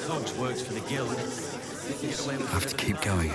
Cogs works for the guild. I'll have to keep going.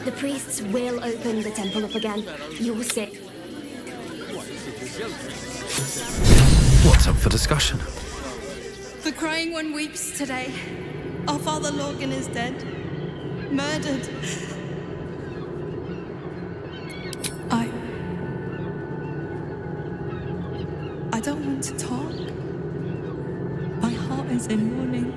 The priests will open the temple up again. You'll see. What's up for discussion? The crying one weeps today. Our father Lorgan is dead. Murdered. I don't want to talk. My heart is in mourning.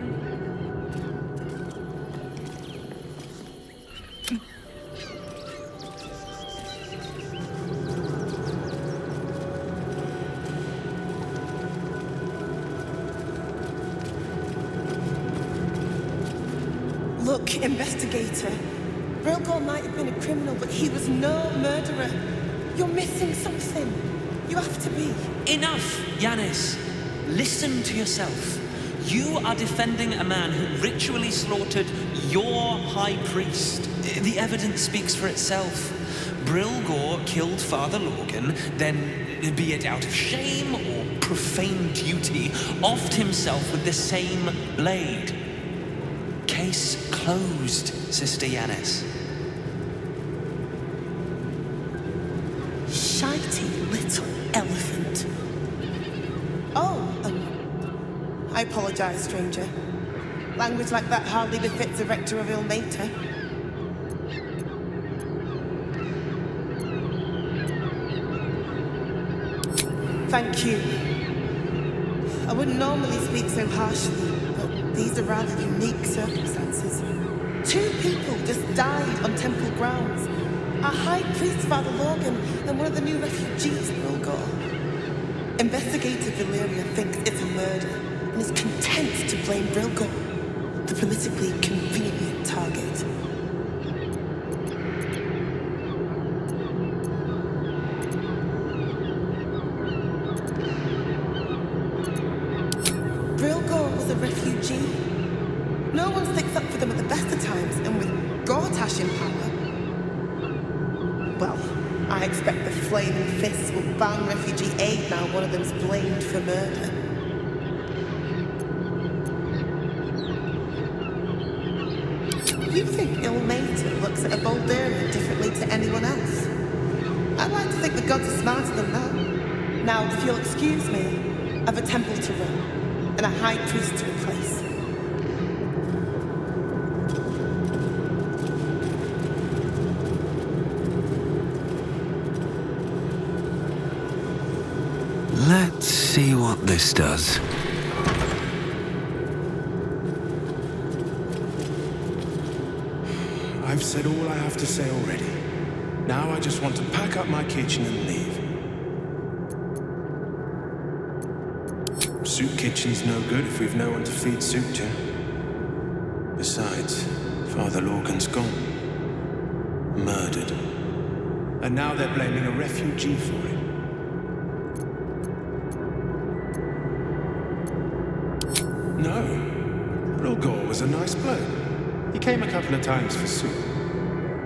Look, investigator. Brilgor might have been a criminal, but he was no murderer. You're missing something. You have to be. Enough, Yanis. Listen to yourself. You are defending a man who ritually slaughtered your high priest. The evidence speaks for itself. Brilgor killed Father Lorgan, then, be it out of shame or profane duty, offed himself with the same blade. Case closed, Sister Yanis. Shitey little elephant. Oh, I apologize, stranger. Language like that hardly befits a rector of Ilmater. Thank you. I wouldn't normally speak so harshly, but these are rather unique circumstances. 2 people just died on temple grounds. Our high priest, Father Lorgan, and one of the new refugees, Brilgor. Investigator Valyria thinks it's a murder and is content to blame Brilgor, the politically convenient target. Brilgor was a refugee. No one sticks up for them at the best of times, and with Gortash in power, well, I expect the flaming fists will ban refugee aid now one of them's blamed for murder. You think Ilmater looks at a Baldurian differently to anyone else? I'd like to think the gods are smarter than that. Now, if you'll excuse me, I've a temple to run, and a high priest to replace. Let's see what this does. I've said all I have to say already. Now I just want to pack up my kitchen and leave. Soup kitchen's no good if we've no one to feed soup to. Besides, Father Lorgan's gone. Murdered. And now they're blaming a refugee for it. No. Brilgor was a nice bloke. He came a couple of times for soup.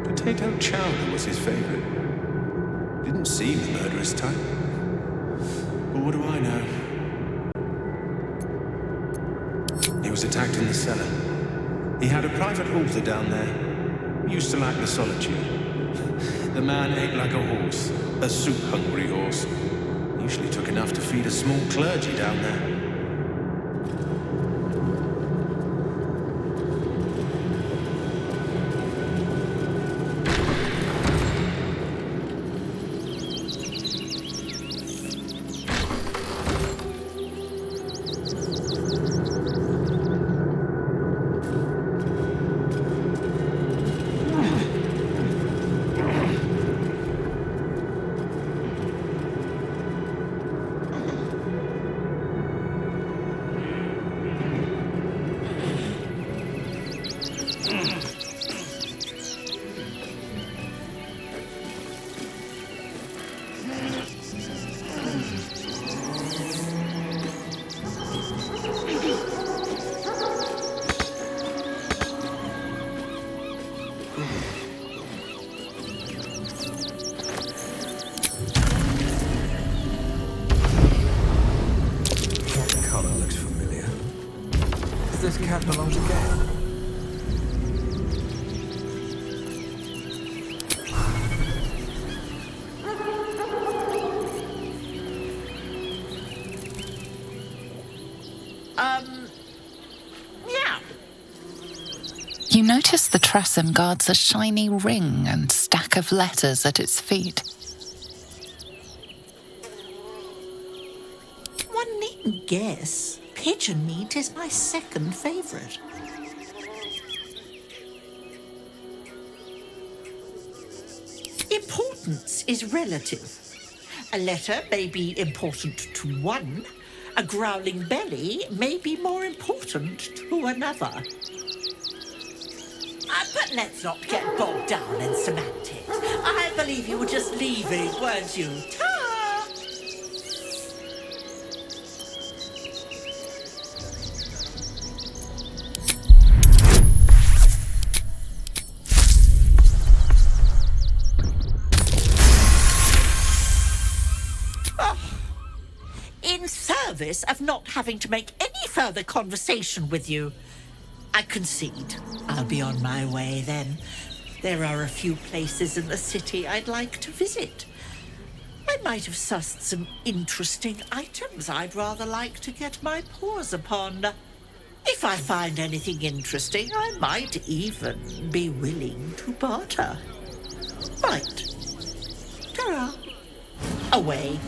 Potato chowder was his favorite. Didn't seem the murderous type. But what do I know? He was attacked in the cellar. He had a private altar down there. Used to like the solitude. The man ate like a horse. A soup-hungry horse. Usually took enough to feed a small clergy down there. this cat belongs again. Yeah. You notice the Tressum guards a shiny ring and stack of letters at its feet. One needn't guess. Pigeon meat is my second favourite. Importance is relative. A letter may be important to one. A growling belly may be more important to another. But let's not get bogged down in semantics. I believe you were just leaving, weren't you? Ta! In service of not having to make any further conversation with you, I concede. I'll be on my way then. There are a few places in the city I'd like to visit. I might have sussed some interesting items I'd rather like to get my paws upon. If I find anything interesting, I might even be willing to barter. Right. Ta-ra. Away.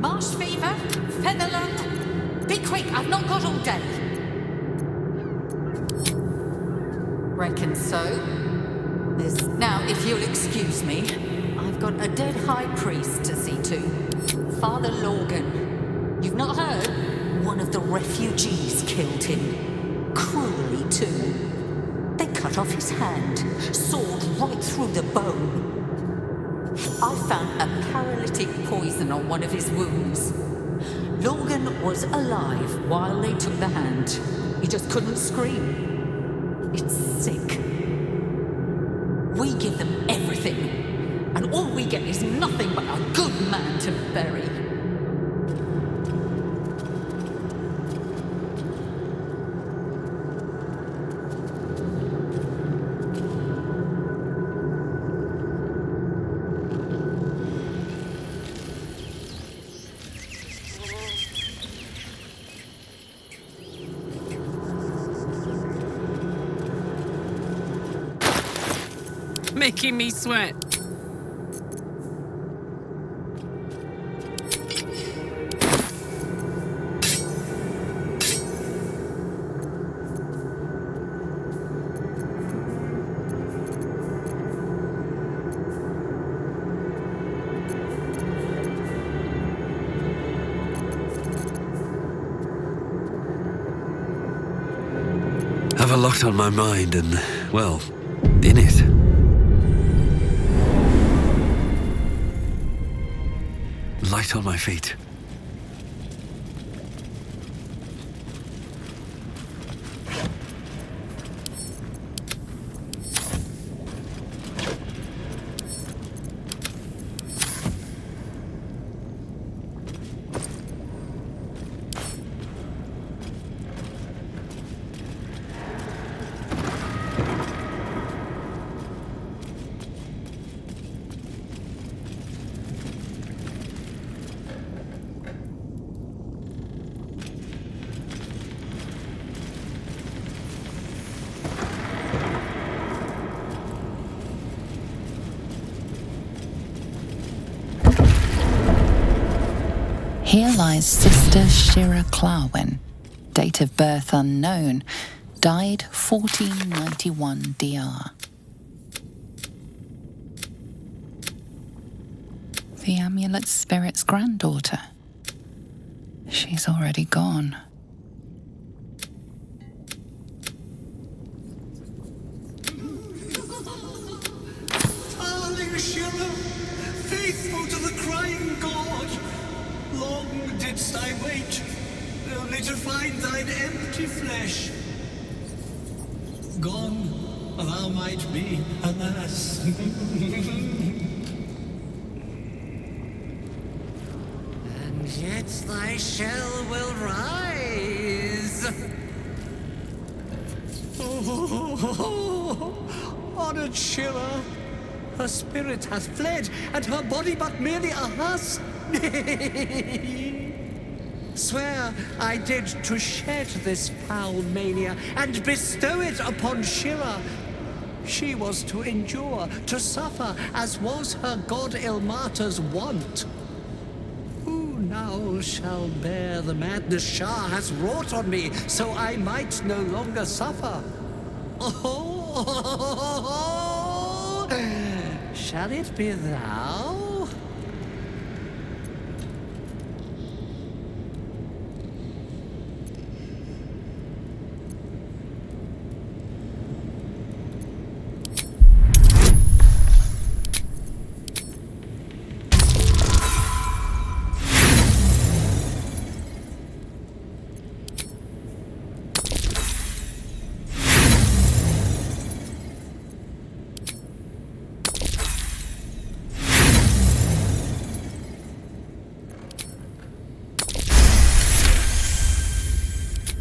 Marsh fever? Featherland? Be quick, I've not got all day. Reckon so. Now, if you'll excuse me, I've got a dead high priest to see to. Father Logan. You've not heard? One of the refugees killed him. Cruelly, too. They cut off his hand, sword right through the bone. I found a paralytic poison on one of his wounds. Logan was alive while they took the hand. He just couldn't scream. It's sick. We give them everything, and all we get is nothing but a good man to bury. Making me sweat. Have a lot on my mind and, well, in it. Light on my feet. Here lies Sister Shira Clawin, date of birth unknown, died 1491 DR. The amulet spirit's granddaughter. She's already gone. Darling Shira, faithful to the crying god, long didst I wait, only to find thine empty flesh. Gone thou might be, alas. And yet thy shell will rise. Honored Shira, her spirit hath fled, and her body but merely a husk. Swear I did to shed this foul mania and bestow it upon Shira. She was to endure, to suffer, as was her god Ilmata's wont. Who now shall bear the madness Shah has wrought on me, so I might no longer suffer? Oh, shall it be thou?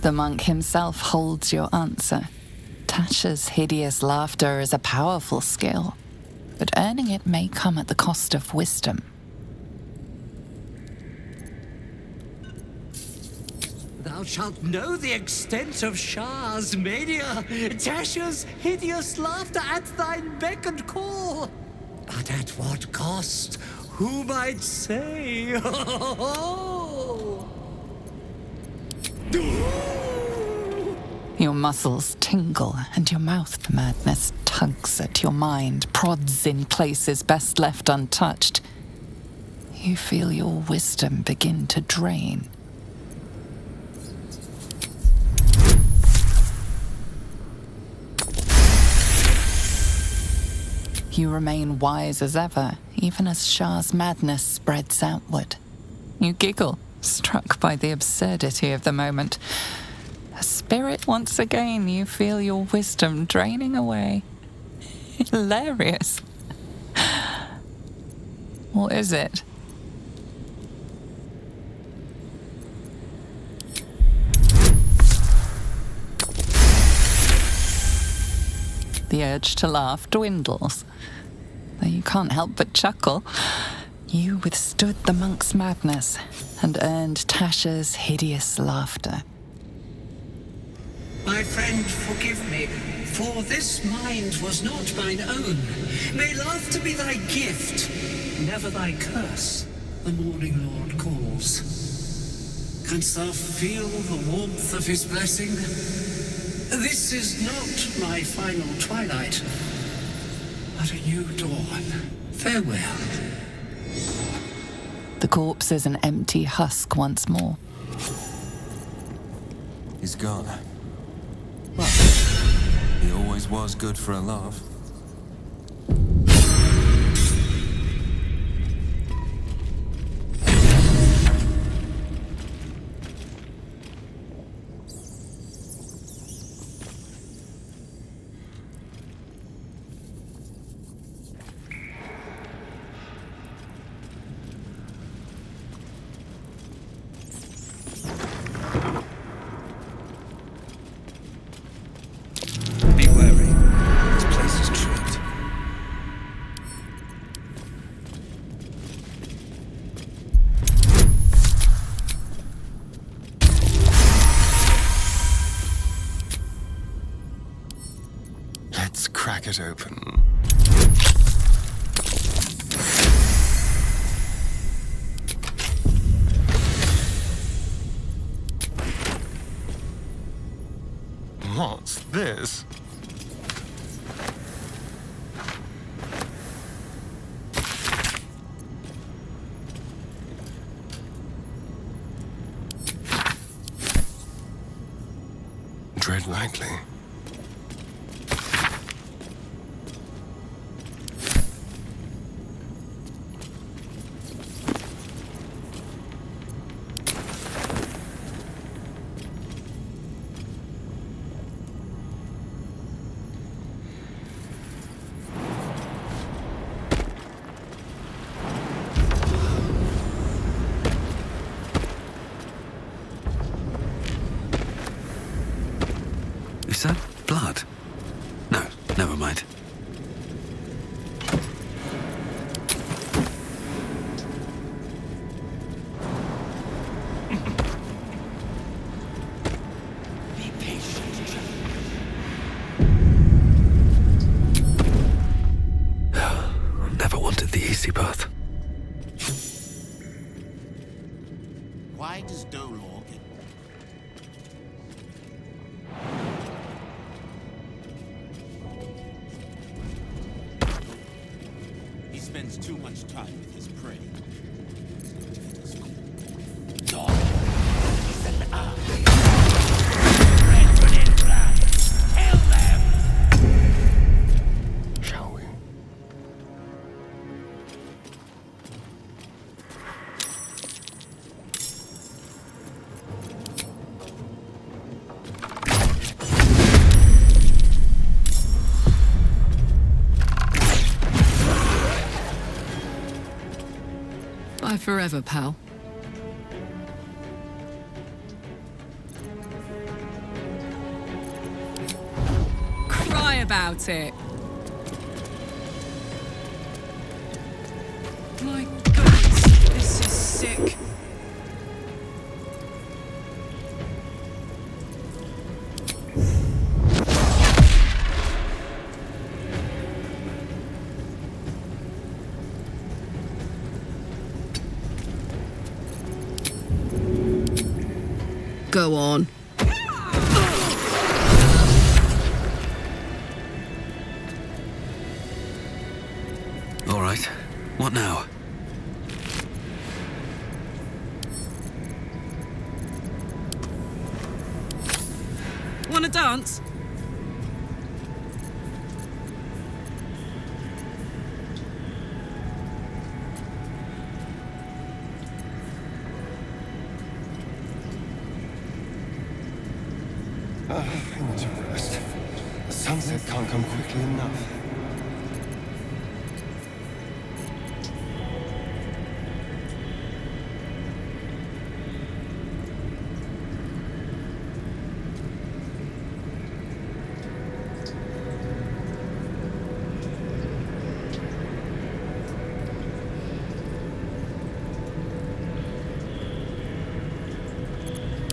The monk himself holds your answer. Tasha's hideous laughter is a powerful skill, but earning it may come at the cost of wisdom. Thou shalt know the extent of Shah's mania, Tasha's hideous laughter at thine beck and call. But at what cost? Who might say? Your muscles tingle and your mouth madness tugs at your mind, prods in places best left untouched. You feel your wisdom begin to drain. You remain wise as ever, even as Shah's madness spreads outward. You giggle, struck by the absurdity of the moment. A spirit once again, you feel your wisdom draining away. Hilarious. What is it? The urge to laugh dwindles. Though you can't help but chuckle. You withstood the monk's madness and earned Tasha's hideous laughter. My friend, forgive me, for this mind was not mine own. May laughter be thy gift, never thy curse, the morning Lord calls. Canst thou feel the warmth of his blessing? This is not my final twilight, but a new dawn. Farewell. The corpse is an empty husk once more. He's gone. Well, he always was good for a laugh. Crack it open. this? Tread lightly. Is that blood? No, never mind. Be patient. Never wanted the easy path. Why does Dolor get... He spends too much time with his prey. Dog is an army. Red within blood. Kill them! Shall we? Bye forever, pal. Cry about it. My goodness, this is sick. Go on. All right. What now? Wanna dance? I need to rest. The sunset can't come quickly enough.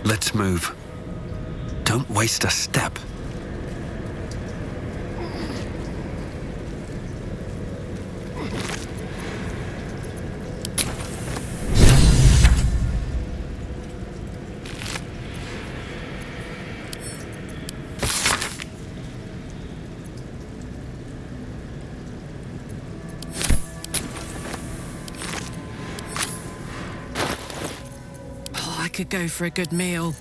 Let's move. Don't waste a step. Oh, I could go for a good meal.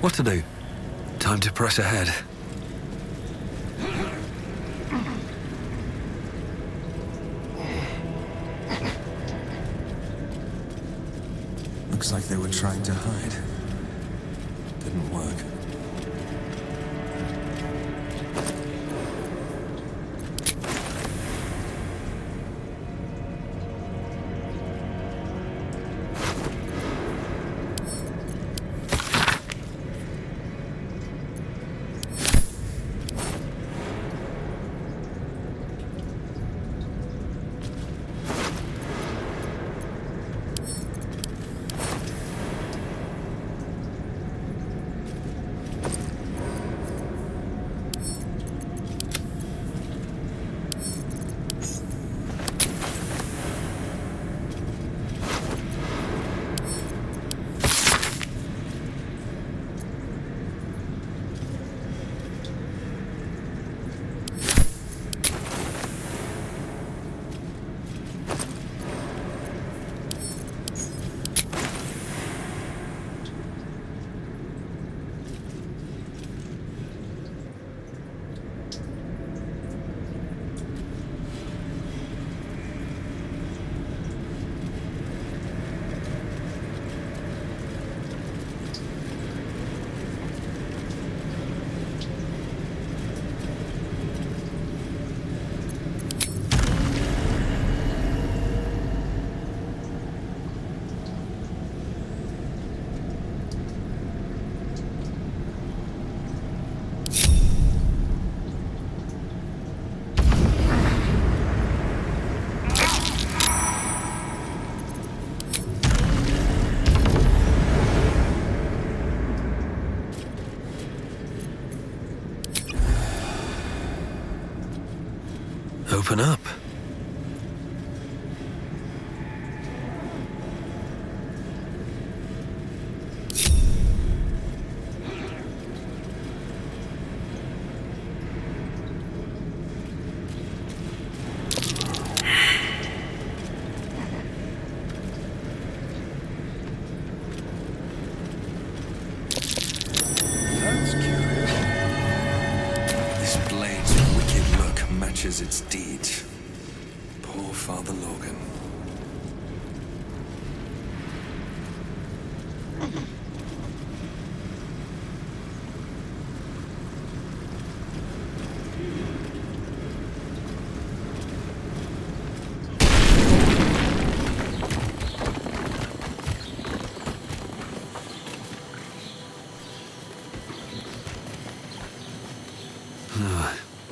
What to do? Time to press ahead. Looks like they were trying to hide. Didn't work. Open up. Its deeds. Poor Father Logan.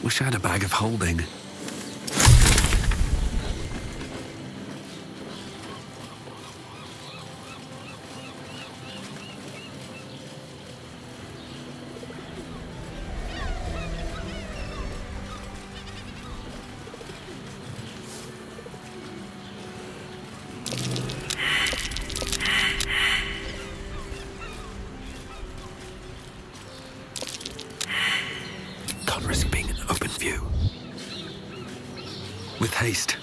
Wish I had a bag of holding. Can't risk being in open view. With haste.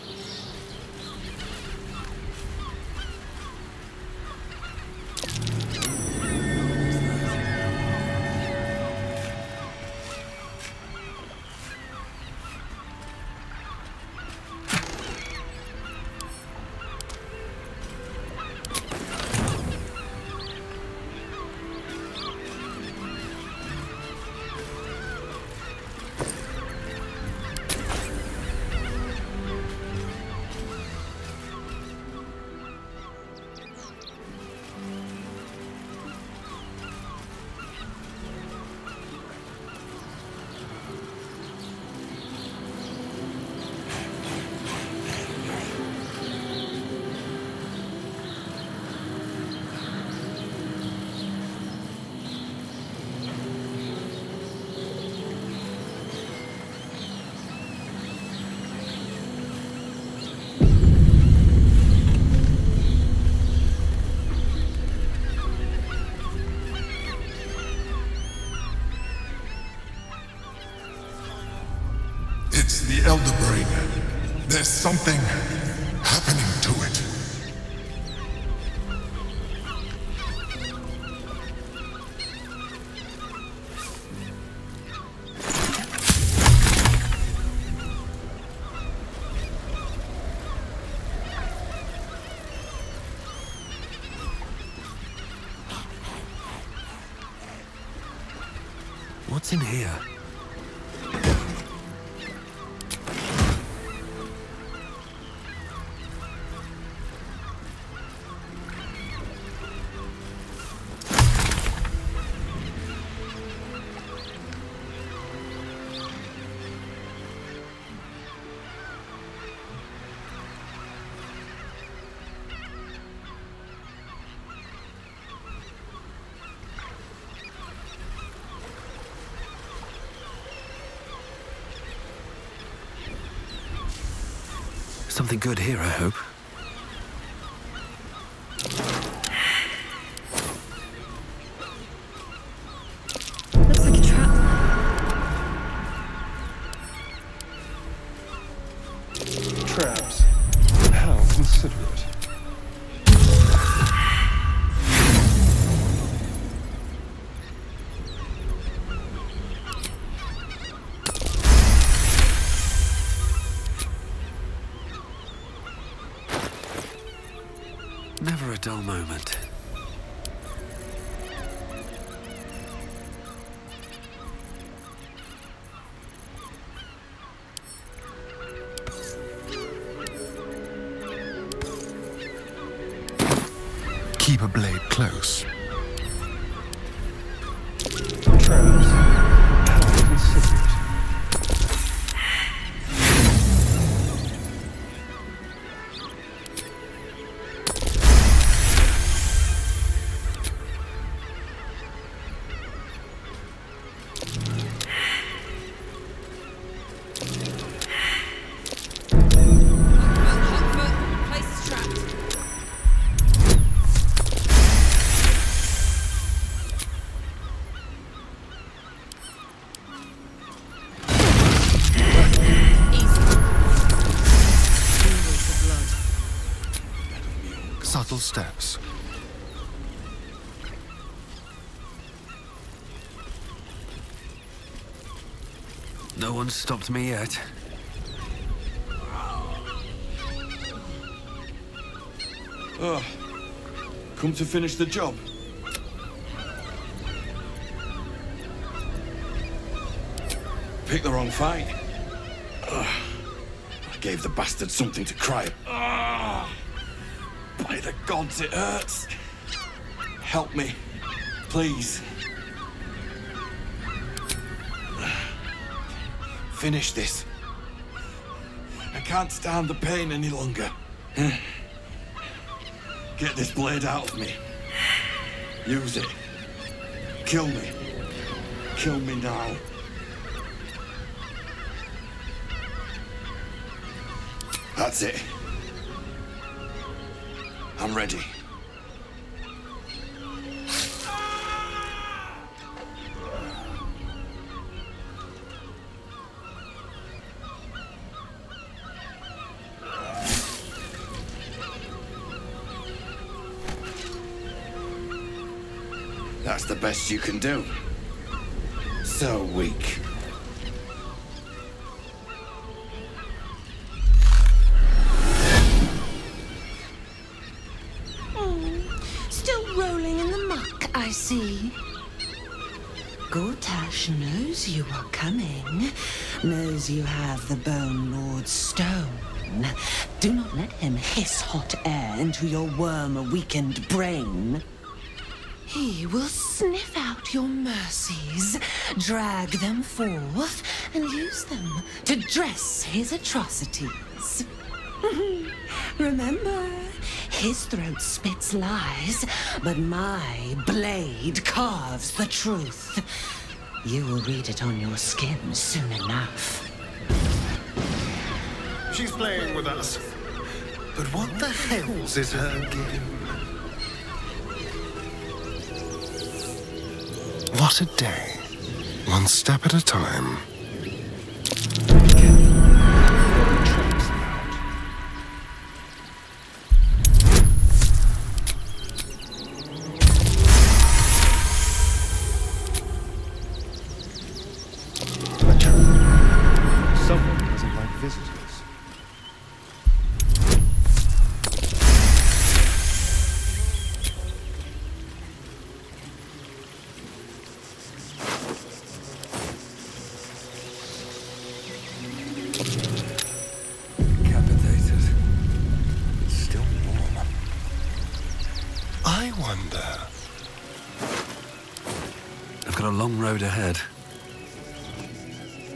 It's the Elder Brain. There's something happening to it. What's in here? Something good here, I hope. Looks like a trap. Traps. How considerate. Never a dull moment. Keep a blade close. Traps. How considerate. subtle steps. No one's stopped me yet. Oh, come to finish the job. Picked the wrong fight. Ugh. I gave the bastard something to cry. Ugh. By the gods, it hurts. Help me, please. Finish this. I can't stand the pain any longer. Get this blade out of me. Use it. Kill me. Kill me now. That's it. I'm ready. That's the best you can do. So weak. Still rolling in the muck, I see. Gortash knows you are coming, knows you have the Bone Lord's stone. Do not let him hiss hot air into your worm-weakened brain. He will sniff out your mercies, drag them forth, and use them to dress his atrocities. Remember, his throat spits lies, but my blade carves the truth. You will read it on your skin soon enough. She's playing with us. But what the hells is her game? What a day. One step at a time. Someone doesn't like visitors. Decapitated. It's still warm. I wonder. I've got a long road ahead.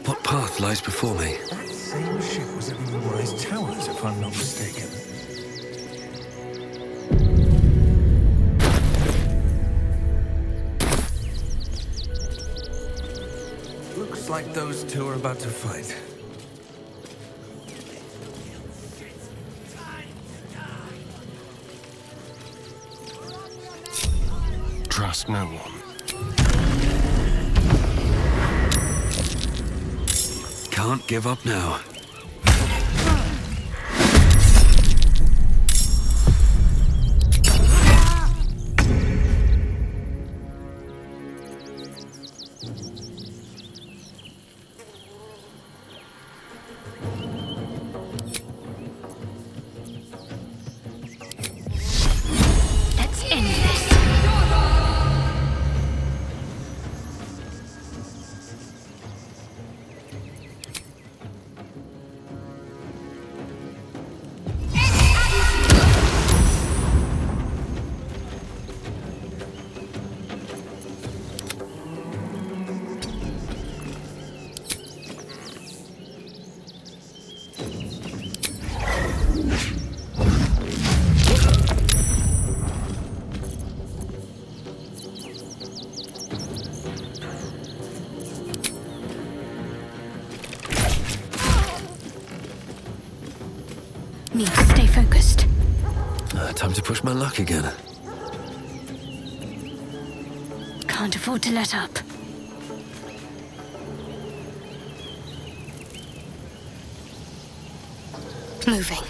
What path lies before me? That same ship was at the Wise Towers, if I'm not mistaken. Looks like those two are about to fight. Trust no one. Can't give up now. Let's end this. Need to stay focused. Time to push my luck again. Can't afford to let up. Moving.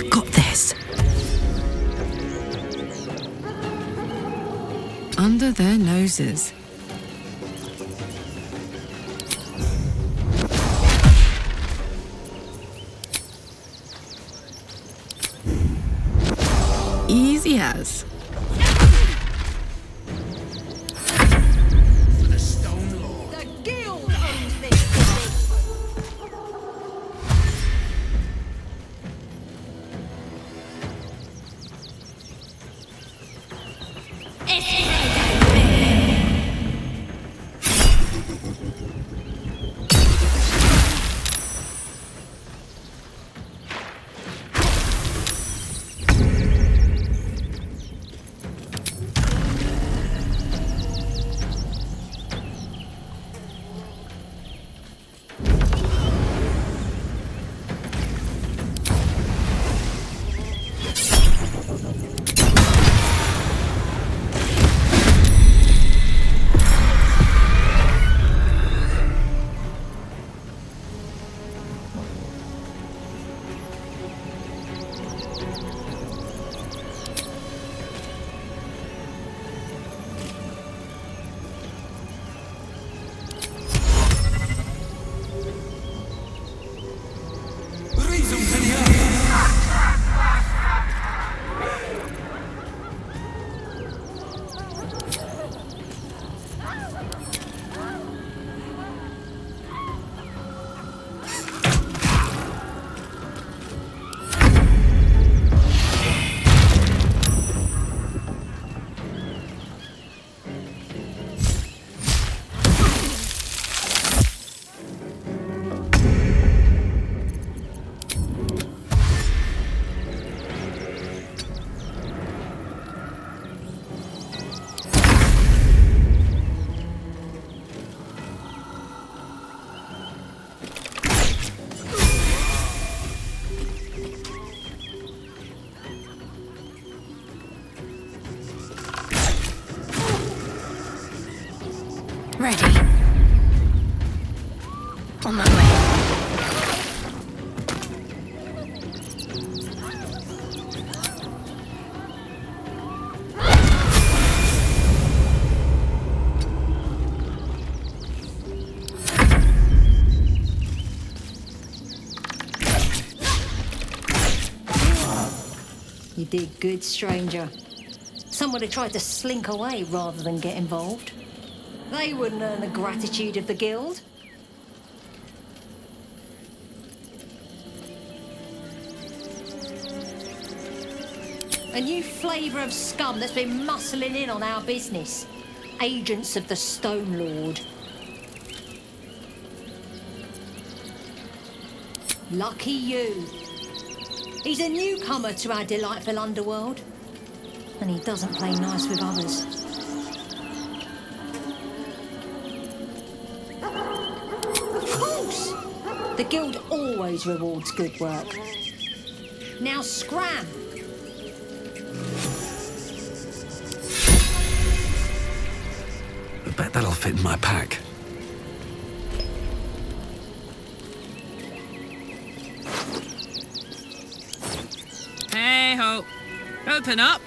I've got this. Under their noses. Easy as. The Stone Lord. The guild owns this city. Ready. On my way. You did good, stranger. Some would have tried to slink away rather than get involved. They wouldn't earn the gratitude of the guild. A new flavour of scum that's been muscling in on our business. Agents of the Stone Lord. Lucky you. He's a newcomer to our delightful underworld. And he doesn't play nice with others. Of course! The guild always rewards good work. Now scram! I bet that'll fit in my pack. Hey ho! Open up!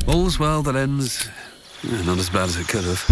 All's well that ends. Not as bad as it could have.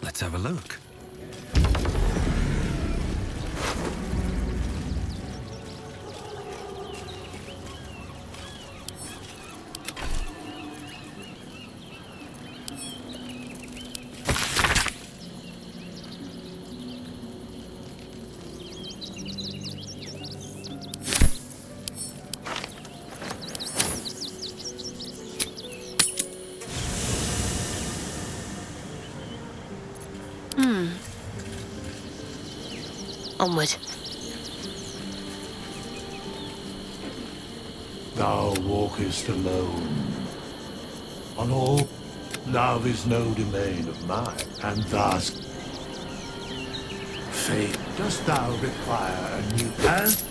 Let's have a look. Onward. Thou walkest alone. On all, love is no domain of mine, and thus, fate, dost thou require a new path?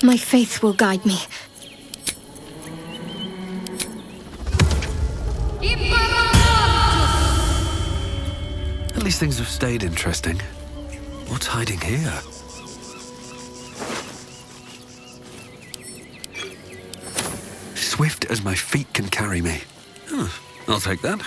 My faith will guide me. At least things have stayed interesting. What's hiding here? Swift as my feet can carry me. I'll take that.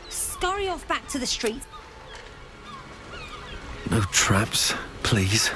Scurry off back to the street. No traps, please.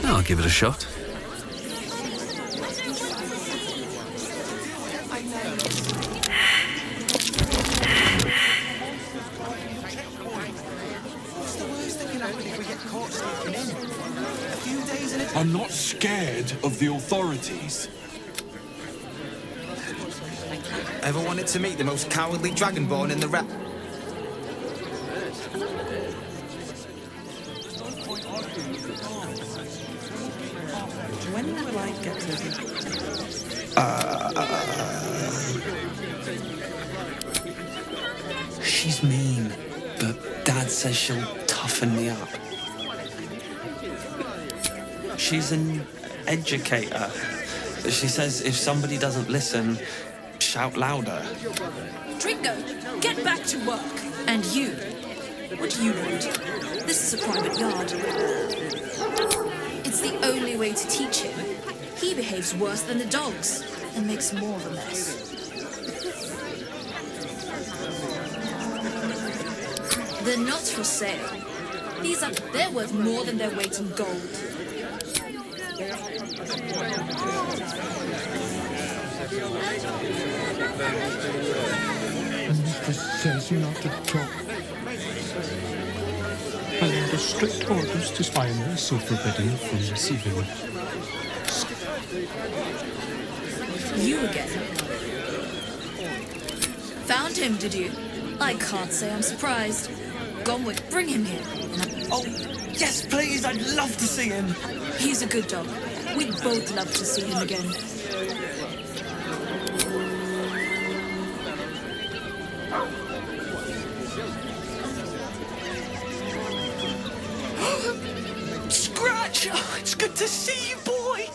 I'll give it a shot. I'm not scared of the authorities. Ever wanted to meet the most cowardly dragonborn in the rap? When will I get to... She's mean, but Dad says she'll toughen me up. She's an educator. She says if somebody doesn't listen, shout louder. Dringo, get back to work. And you, what do you want? This is a private yard. It's the only way to teach him. He behaves worse than the dogs and makes more of a mess. They're not for sale. They're worth more than their weight in gold. Mistress says not to talk. And under strict orders to spy on so forbidden from receiving. You again? Found him, did you? I can't say I'm surprised. Gonwick, bring him here. Oh, yes, please, I'd love to see him. He's a good dog. We'd both love to see him again. Scratch! Oh, it's good to see you, boy!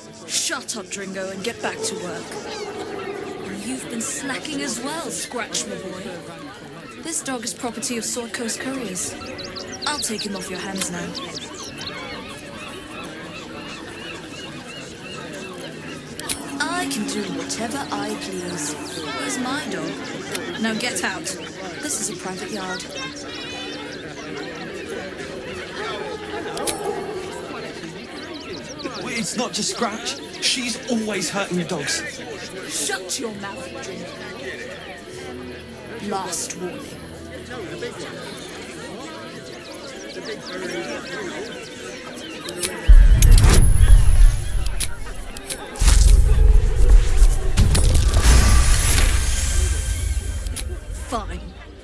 Shut up, Dringo, and get back to work. You've been slacking as well, Scratch, my boy. This dog is property of Sword Coast Couriers. I'll take him off your hands now. I can do whatever I please. He's my dog. Now get out. This is a private yard. It's not just Scratch. She's always hurting the dogs. Shut your mouth, Dringo. Last warning. Fine.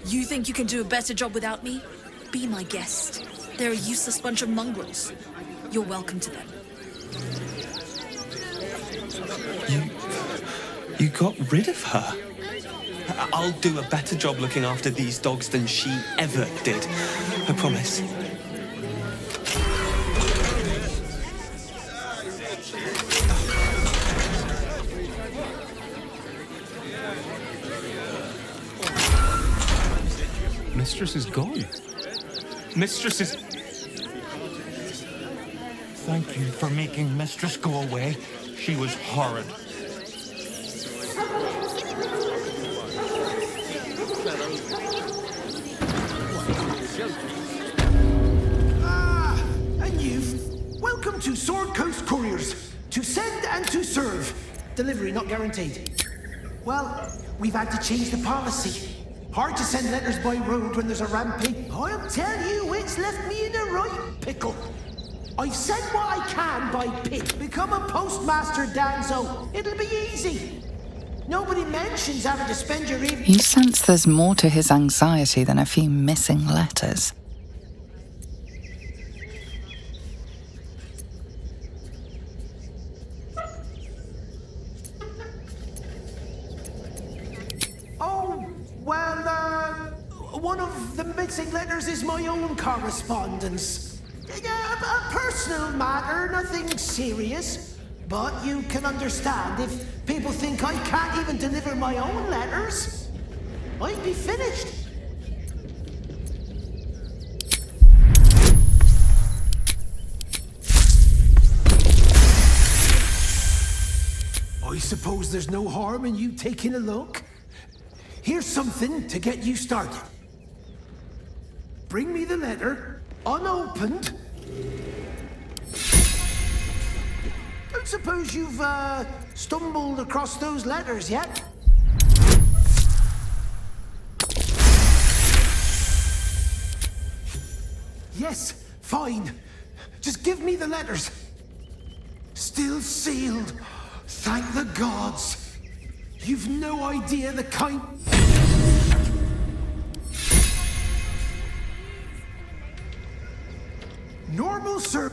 You think you can do a better job without me? Be my guest. They're a useless bunch of mongrels. You're welcome to them. You got rid of her? I'll do a better job looking after these dogs than she ever did. I promise. Mistress is gone. Mistress is... Thank you for making Mistress go away. She was horrid. And you've... Welcome to Sword Coast Couriers. To send and to serve. Delivery not guaranteed. Well, we've had to change the policy. Hard to send letters by road when there's a rampage. I'll tell you, it's left me in a right pickle. I've said what I can by pick. Become a postmaster, Danzo. It'll be easy. Nobody mentions having to spend your evening... You sense there's more to his anxiety than a few missing letters. Oh, well, one of the missing letters is my own correspondence. A personal matter, nothing serious. But you can understand if people think I can't even deliver my own letters, I'd be finished. I suppose there's no harm in you taking a look. Here's something to get you started. Bring me the letter, unopened. Don't suppose you've, stumbled across those letters yet? Yes, fine. Just give me the letters. Still sealed. Thank the gods. You've no idea the kind... Normal, sir.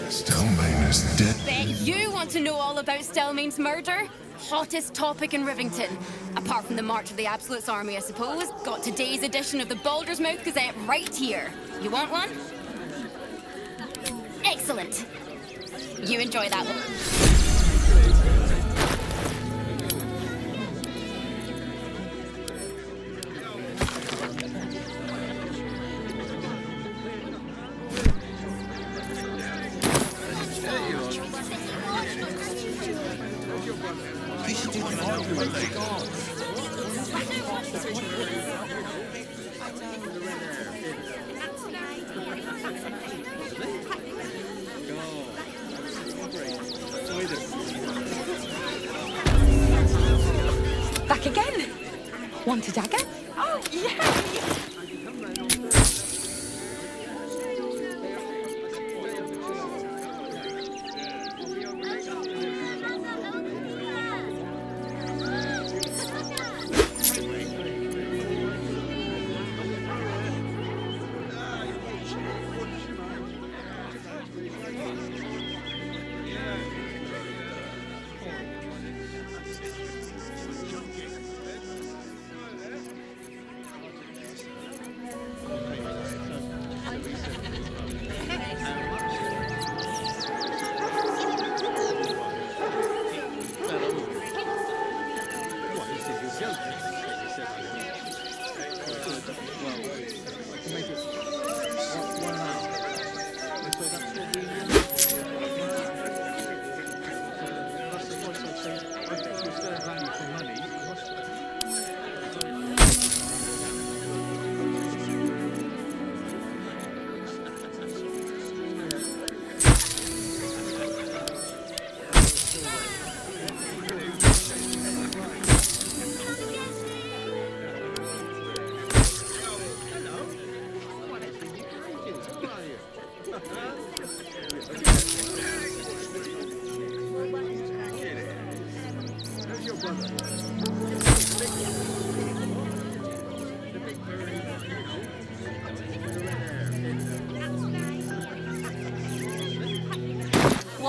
Stelmane is dead. Bet you want to know all about Stelmane's murder? Hottest topic in Rivington. Apart from the March of the Absolute's army, I suppose. Got today's edition of the Baldur's Mouth Gazette right here. You want one? Excellent. You enjoy that one. Back again? Want a dagger? Oh, yeah!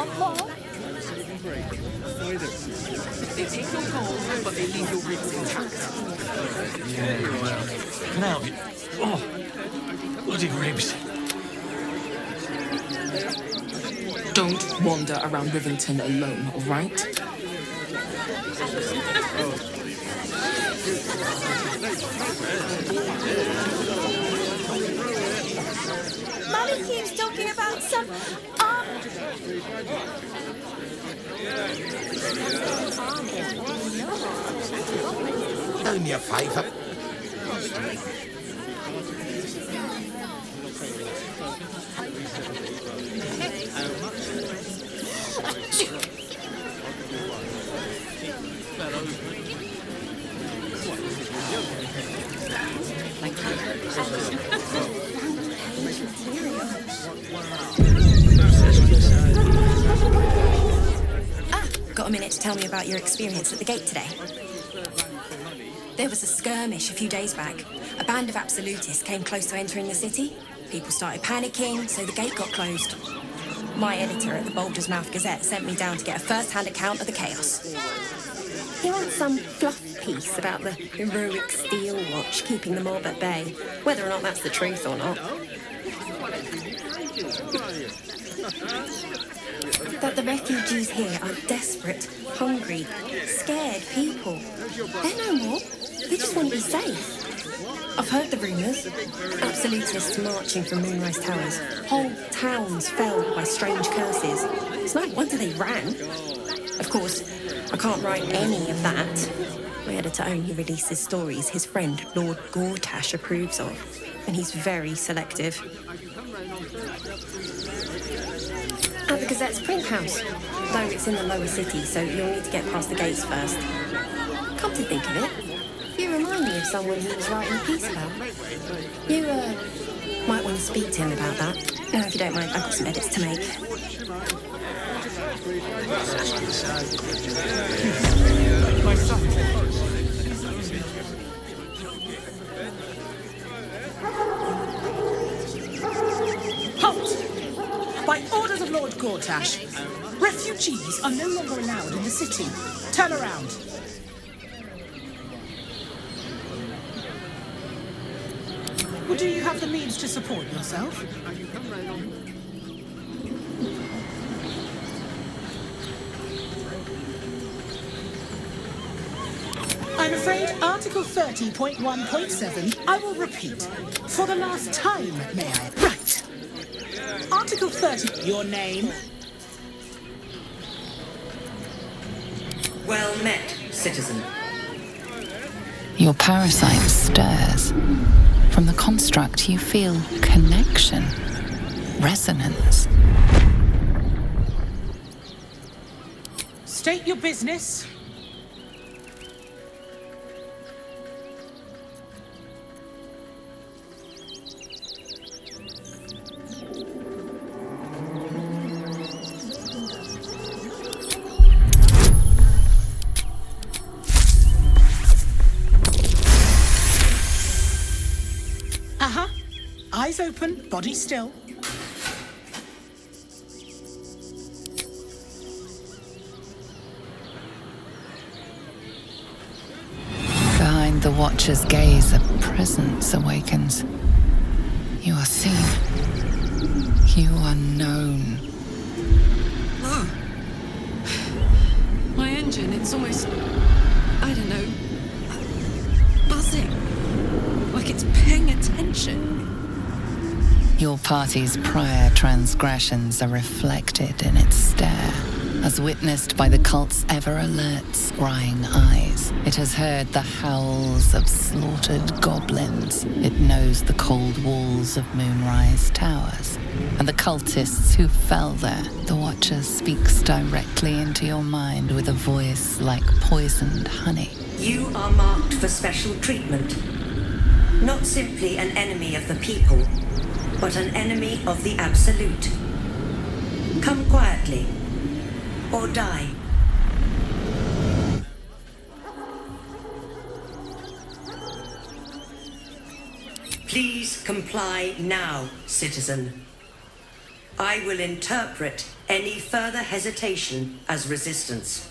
want more? They take your gold, but they leave your ribs intact. Yeah, well, now it. Oh, bloody ribs. Don't wander around Rivington alone, all right? Mummy keeps talking about some Do me a favour. Got a minute to tell me about your experience at the gate today? There was a skirmish a few days back. A band of absolutists came close to entering the city. People started panicking, so the gate got closed. My editor at the Baldur's Mouth Gazette sent me down to get a first-hand account of the chaos. He wants some fluff piece about the heroic steel watch keeping the mob at bay, whether or not that's the truth or not. That the refugees here are desperate, hungry, scared people. They're no more. They just want to be safe. I've heard the rumours. Absolutists marching from Moonrise Towers. Whole towns fell by strange curses. It's no wonder they ran. Of course, I can't write any of that. My editor only releases stories his friend Lord Gortash approves of, and he's very selective. At the Gazette's print house, though it's in the lower city, so you'll need to get past the gates first. Come to think of it, you remind me of someone he was writing a piece about. You, might want to speak to him about that. No, if you don't mind, I've got some edits to make. My son. Halt! By orders of Lord Gortash, refugees are no longer allowed in the city. Turn around. Well, do you have the means to support yourself? I'm afraid Article 30.1.7, I will repeat. For the last time, may I? Right. Article 30, your name? Well met, citizen. Your parasite stirs. From the construct, you feel connection, resonance. State your business. Eyes open, body still. Behind the Watcher's gaze, a presence awakens. You are seen. You are known. Oh. My engine, it's almost, I don't know, buzzing. Like it's paying attention. Your party's prior transgressions are reflected in its stare, as witnessed by the cult's ever-alert, scrying eyes. It has heard the howls of slaughtered goblins. It knows the cold walls of Moonrise Towers, and the cultists who fell there. The Watcher speaks directly into your mind with a voice like poisoned honey. You are marked for special treatment. Not simply an enemy of the people, but an enemy of the Absolute. Come quietly, or die. Please comply now, citizen. I will interpret Any further hesitation as resistance.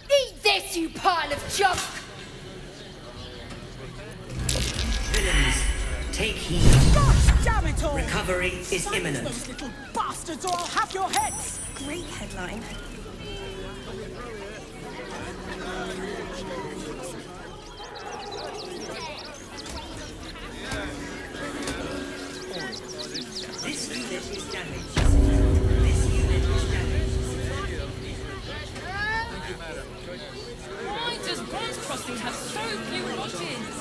Eat this, you pile of junk! Villains, take heed. Gosh damn it all! Recovery is imminent. Those little bastards, or I'll have your heads! Great headline. This unit is damaged. This unit is damaged. Why does bronze crossing have so few lodgings?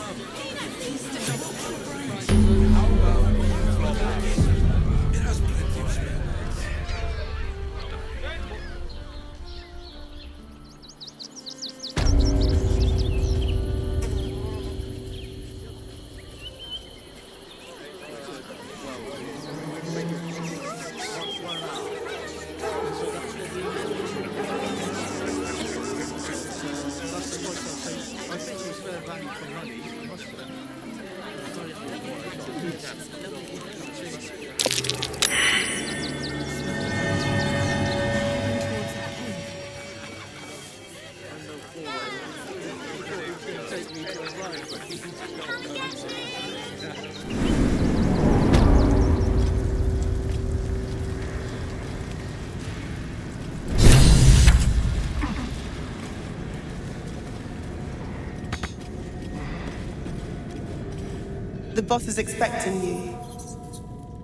The boss is expecting you.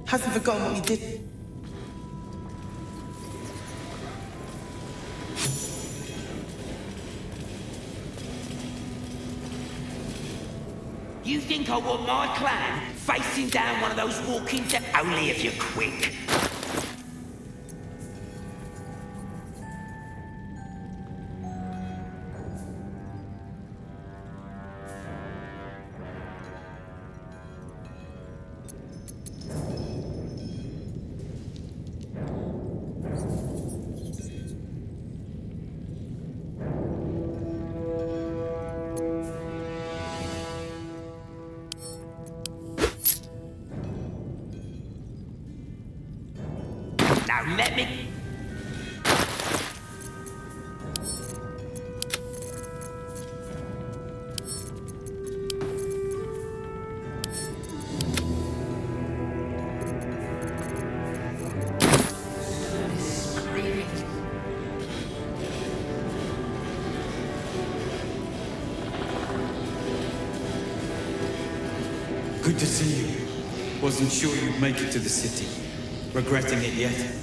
Hasn't forgotten what you did. You think I want my clan facing down one of those walking dead? Only if you're quick. Now let me... Good to see you. Wasn't sure you'd make it to the city. Regretting it yet?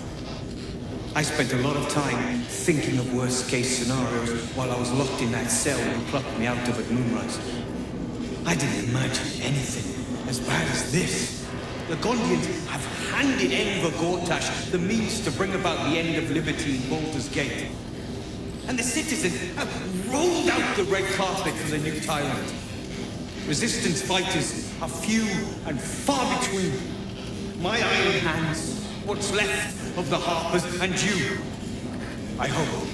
I spent a lot of time thinking of worst-case scenarios while I was locked in that cell you plucked me out of at Moonrise. I didn't imagine anything as bad as this. The Gondians have handed Enver Gortash the means to bring about the end of liberty in Baldur's Gate. And the citizens have rolled out the red carpet for the new tyrant. Resistance fighters are few and far between. My iron hands, what's left of the Harpers, and you, I hope.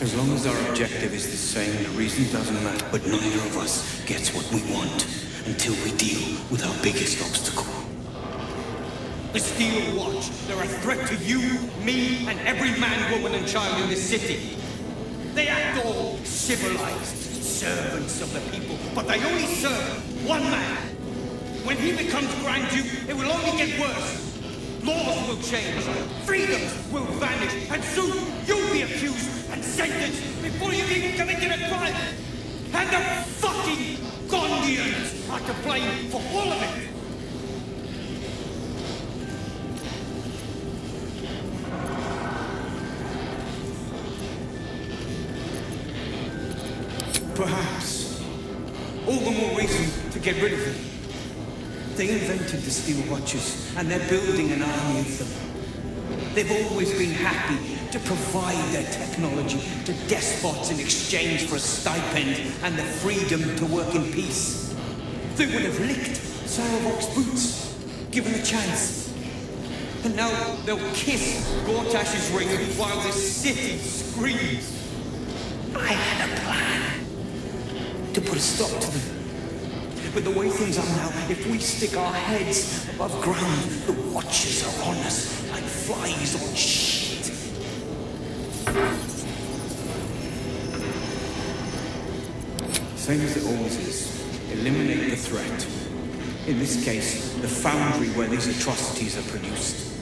As long as our objective is the same, the reason doesn't matter. But neither of us gets what we want until we deal with our biggest obstacle. The Steel Watch, they're a threat to you, me, and every man, woman, and child in this city. They act all civilized, servants of the people, but they only serve one man. When he becomes Grand Duke, it will only get worse. Laws will change, freedoms will vanish, and soon you'll be accused and sentenced before you've even committed a crime. And the fucking Gondians are to blame for all of it. Perhaps. All the more reason to get rid of them. They invented the Steel Watchers, and they're building an army of them. They've always been happy to provide their technology to despots in exchange for a stipend and the freedom to work in peace. They would have licked Saravok's boots, given a chance. And now they'll kiss Gortash's ring while this city screams. I had a plan to put a stop to them. But the way things are now, if we stick our heads above ground, the Watchers are on us like flies on shit. Same as it always is. Eliminate the threat. In this case, the foundry where these atrocities are produced.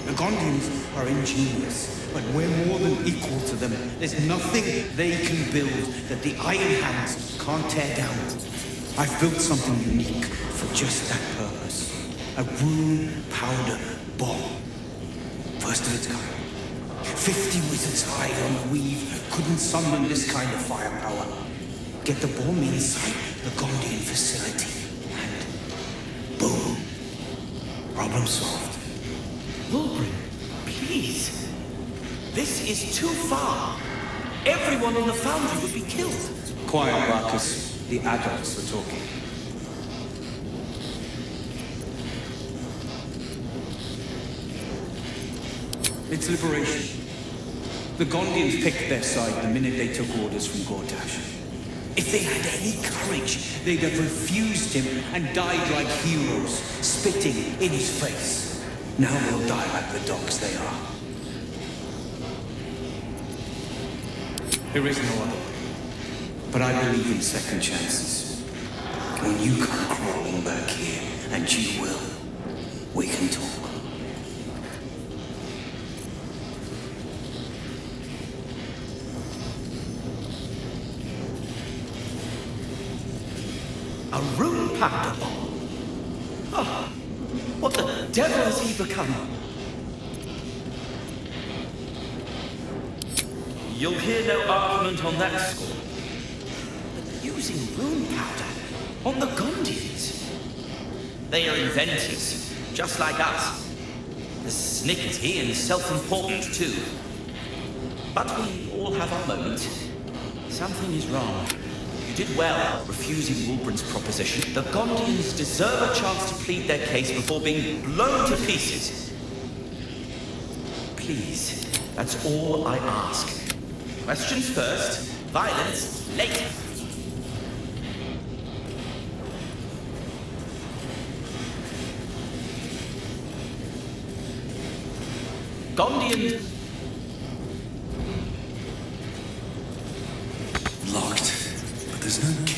The Gondians are ingenious, but we're more than equal to them. There's nothing they can build that the Iron Hands can't tear down. I've built something unique for just that purpose. A rune powder bomb. First of its kind. 50 wizards high on the weave couldn't summon this kind of firepower. Get the bomb inside the Gondian facility, and boom. Problem solved. Wilbrin, please. This is too far. Everyone in the foundry would be killed. Quiet, Marcus. The adults are talking. It's liberation. The Gondians picked their side the minute they took orders from Gortash. If they had any courage, they'd have refused him and died like heroes, spitting in his face. Now they'll die like the dogs they are. There is no other way. But I believe in second chances. When you come crawling back here, and you will, we can talk. A rune powder bomb. Oh, what the devil has he become? You'll hear no argument on that score. But using rune powder on the Gondians? They are inventors, just like us. Persnickety and self-important too. But we all have our moment. Something is wrong. You did well refusing Wilbrin's proposition. The Gondians deserve a chance to plead their case before being blown to pieces. Please, that's all I ask. Questions first, violence later. Gondians... Locked, but there's no key.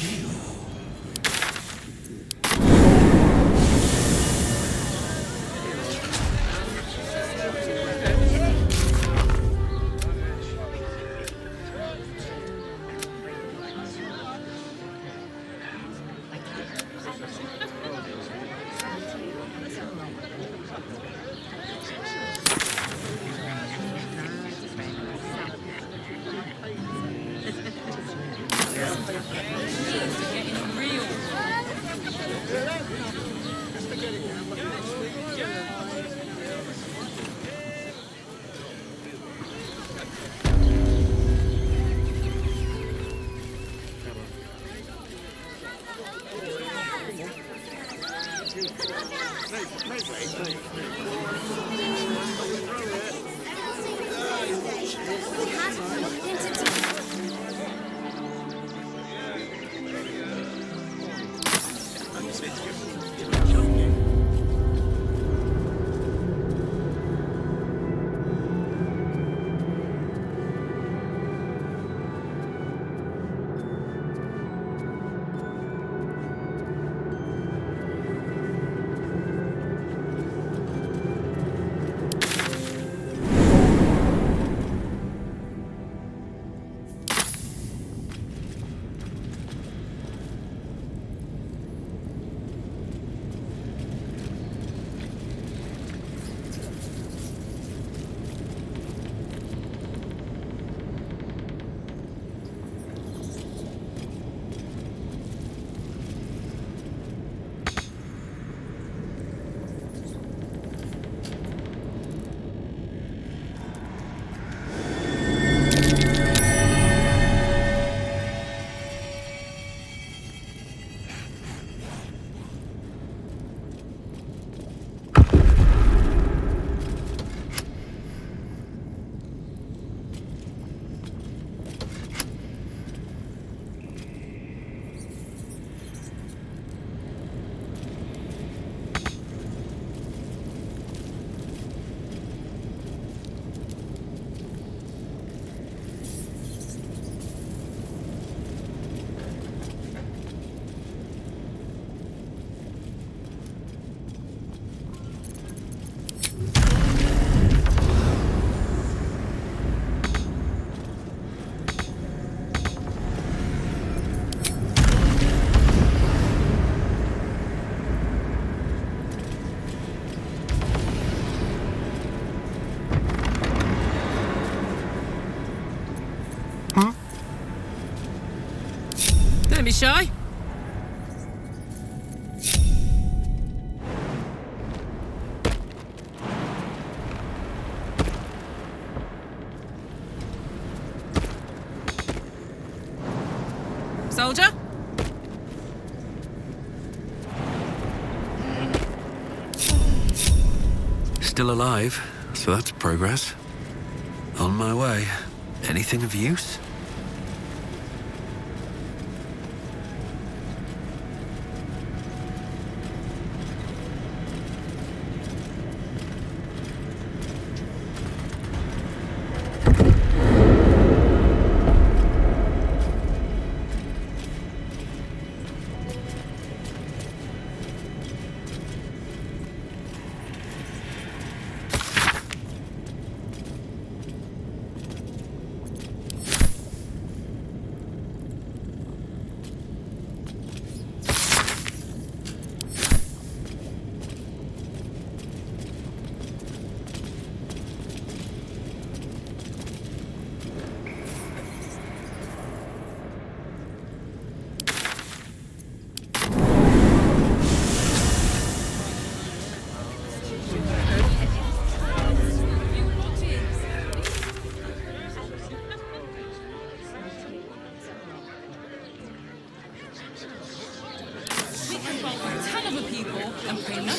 be shy? Soldier? Still alive, so that's progress. On my way. Anything of use?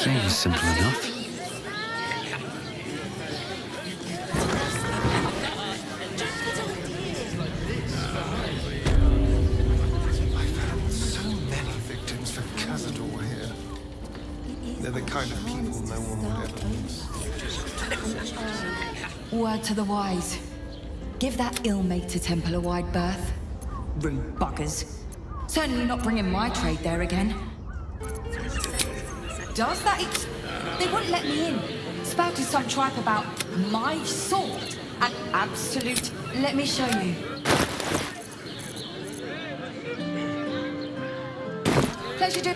Seems simple enough. So many victims for Cazador here. They're the kind of people no one would ever. Word to the wise. Give that ill-mate a Temple a wide berth. Rude buggers. Certainly not bringing my trade there again. Does that they wouldn't let me in. Spouted some tripe about my sword. An absolute... Let me show you. Pleasure to...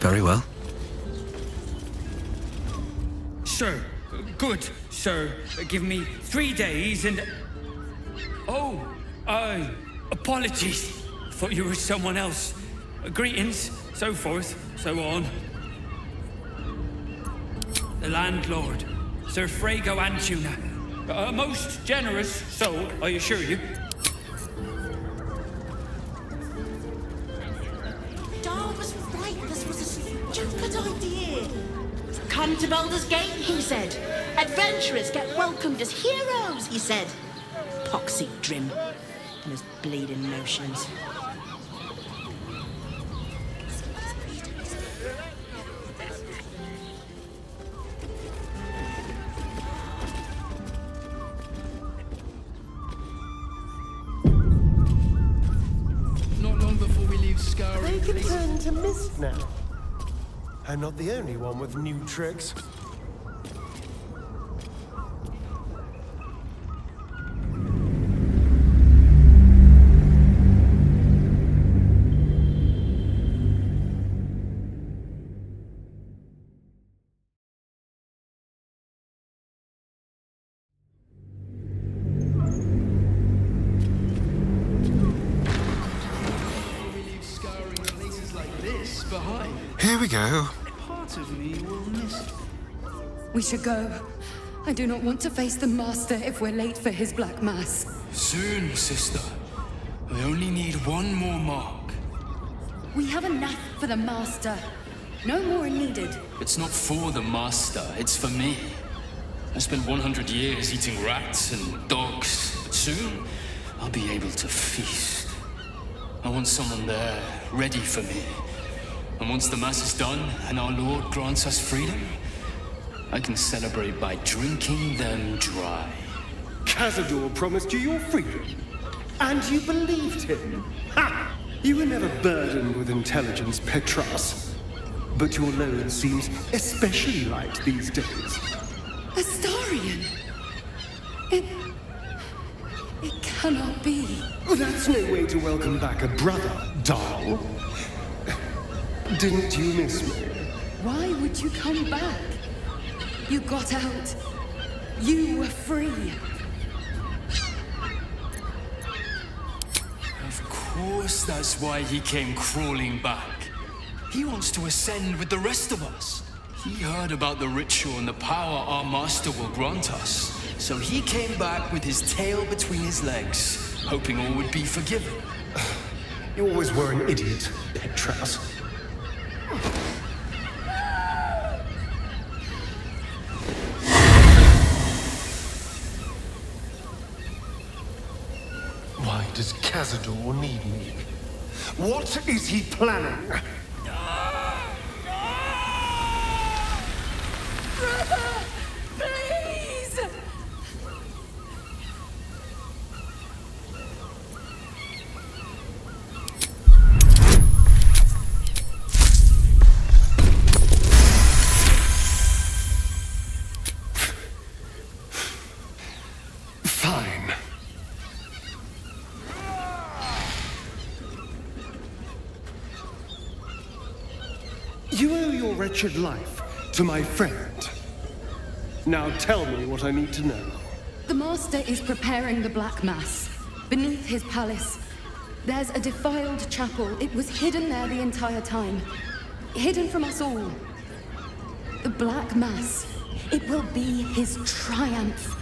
Very well. Sir, good, sir. Give me 3 days and... Oh, apologies. Thought you were someone else. Greetings, so forth, so on. The landlord, Sir Frago Antuna. A most generous soul, I assure you. Dar was right. This was a stupid idea. Come to Baldur's Gate, he said. Adventurers get welcomed as heroes, he said. Poxy Drim and his bleeding notions. Not long before we leave Scar. They can turn to mist now. I'm not the only one with new tricks. Here we go. Part of me will miss. We should go. I do not want to face the Master if we're late for his Black Mass. Soon, sister. I only need one more mark. We have enough for the Master. No more are needed. It's not for the master, it's for me. I spent 100 years eating rats and dogs, but soon I'll be able to feast. I want someone there, ready for me. And once the Mass is done and our Lord grants us freedom, I can celebrate by drinking them dry. Cazador promised you your freedom. And you believed him. Ha! You were never burdened with intelligence, Petras. But your load seems especially light these days. Astarion! It cannot be. That's no way to welcome back a brother, Darl. Didn't you miss me? Why would you come back? You got out. You were free. Of course, that's why he came crawling back. He wants to ascend with the rest of us. He heard about the ritual and the power our master will grant us. So he came back with his tail between his legs, hoping all would be forgiven. You always were an idiot, Petras. Why does Cazador need me? What is he planning? Brother, please! Fine. You owe your wretched life to my friend. Now tell me what I need to know. The Master is preparing the Black Mass. Beneath his palace, there's a defiled chapel. It was hidden there the entire time. Hidden from us all. The Black Mass. It will be his triumph.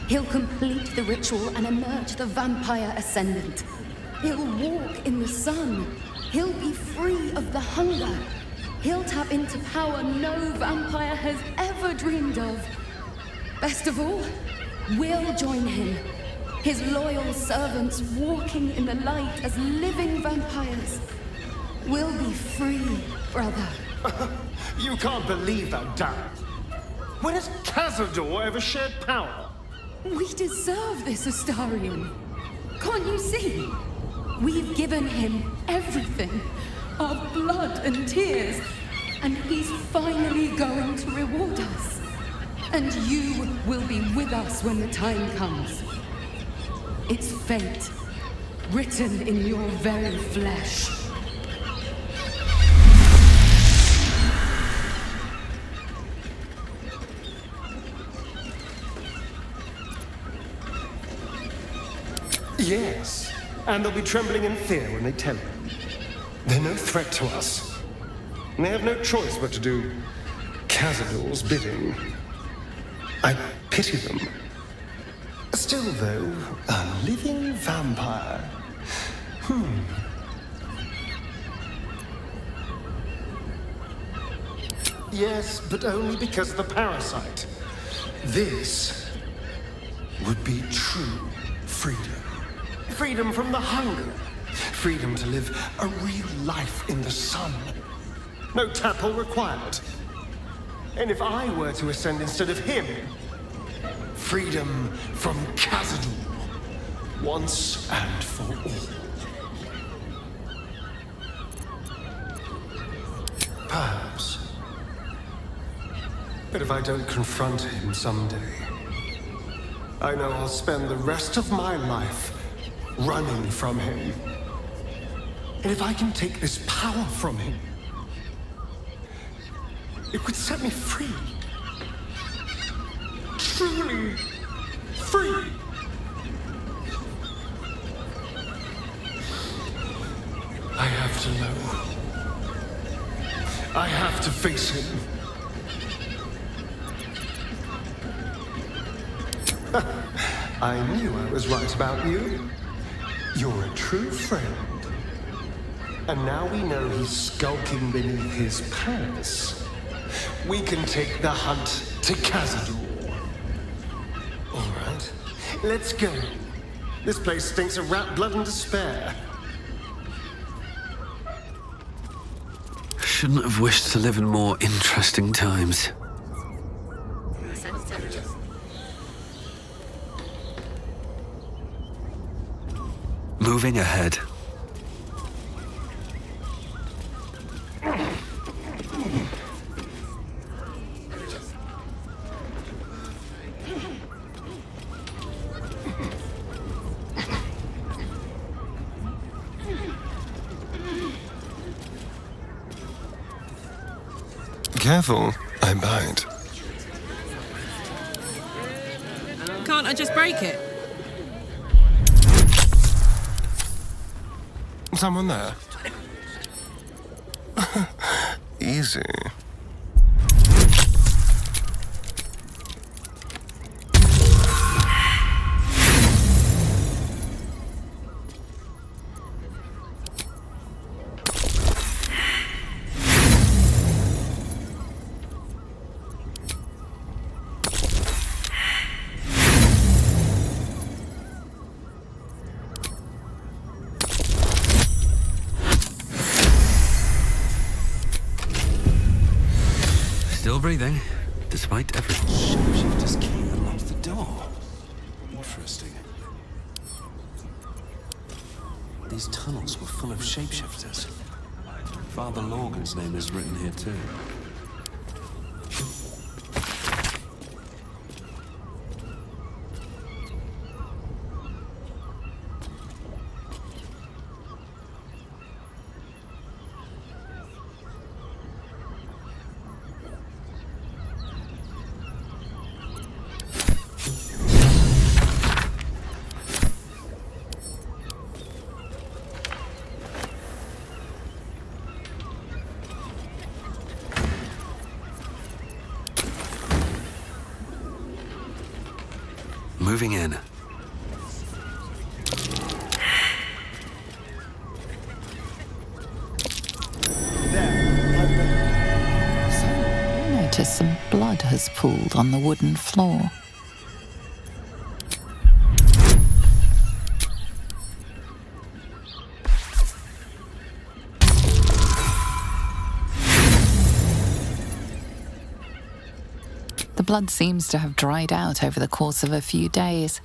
He'll complete the ritual and emerge the vampire ascendant. He'll walk in the sun. He'll be free of the hunger. He'll tap into power no vampire has ever dreamed of. Best of all, we'll join him. His loyal servants walking in the light as living vampires. We'll be free, brother. You can't believe that, Darren. When has Cazador ever shared power? We deserve this, Astarion. Can't you see? We've given him everything. Our blood and tears. And he's finally going to reward us. And you will be with us when the time comes. It's fate, written in your very flesh. Yes, and they'll be trembling in fear when they tell him. They're no threat to us. And they have no choice but to do Cazador's bidding. I pity them. Still, though, a living vampire. Yes, but only because of the parasite. This would be true freedom. Freedom from the hunger. Freedom to live a real life in the sun. No tadpole required. And if I were to ascend instead of him, freedom from Cazador, once and for all. Perhaps. But if I don't confront him someday, I know I'll spend the rest of my life running from him. And if I can take this power from him, it would set me free. Truly free. I have to know. I have to face him. I knew I was right about you. You're a true friend. And now we know he's skulking beneath his palace. We can take the hunt to Cazador. All right, let's go. This place stinks of rat blood and despair. Shouldn't have wished to live in more interesting times. Moving ahead. Careful, I bite. can't I just break it? Someone there? Easy. Still breathing, despite everything. Shapeshifter's key unlocks the door. Interesting. These tunnels were full of shapeshifters. Father Lorgan's name is written here too. Moving in. You notice some blood has pooled on the wooden floor. The blood seems to have dried out over the course of a few days.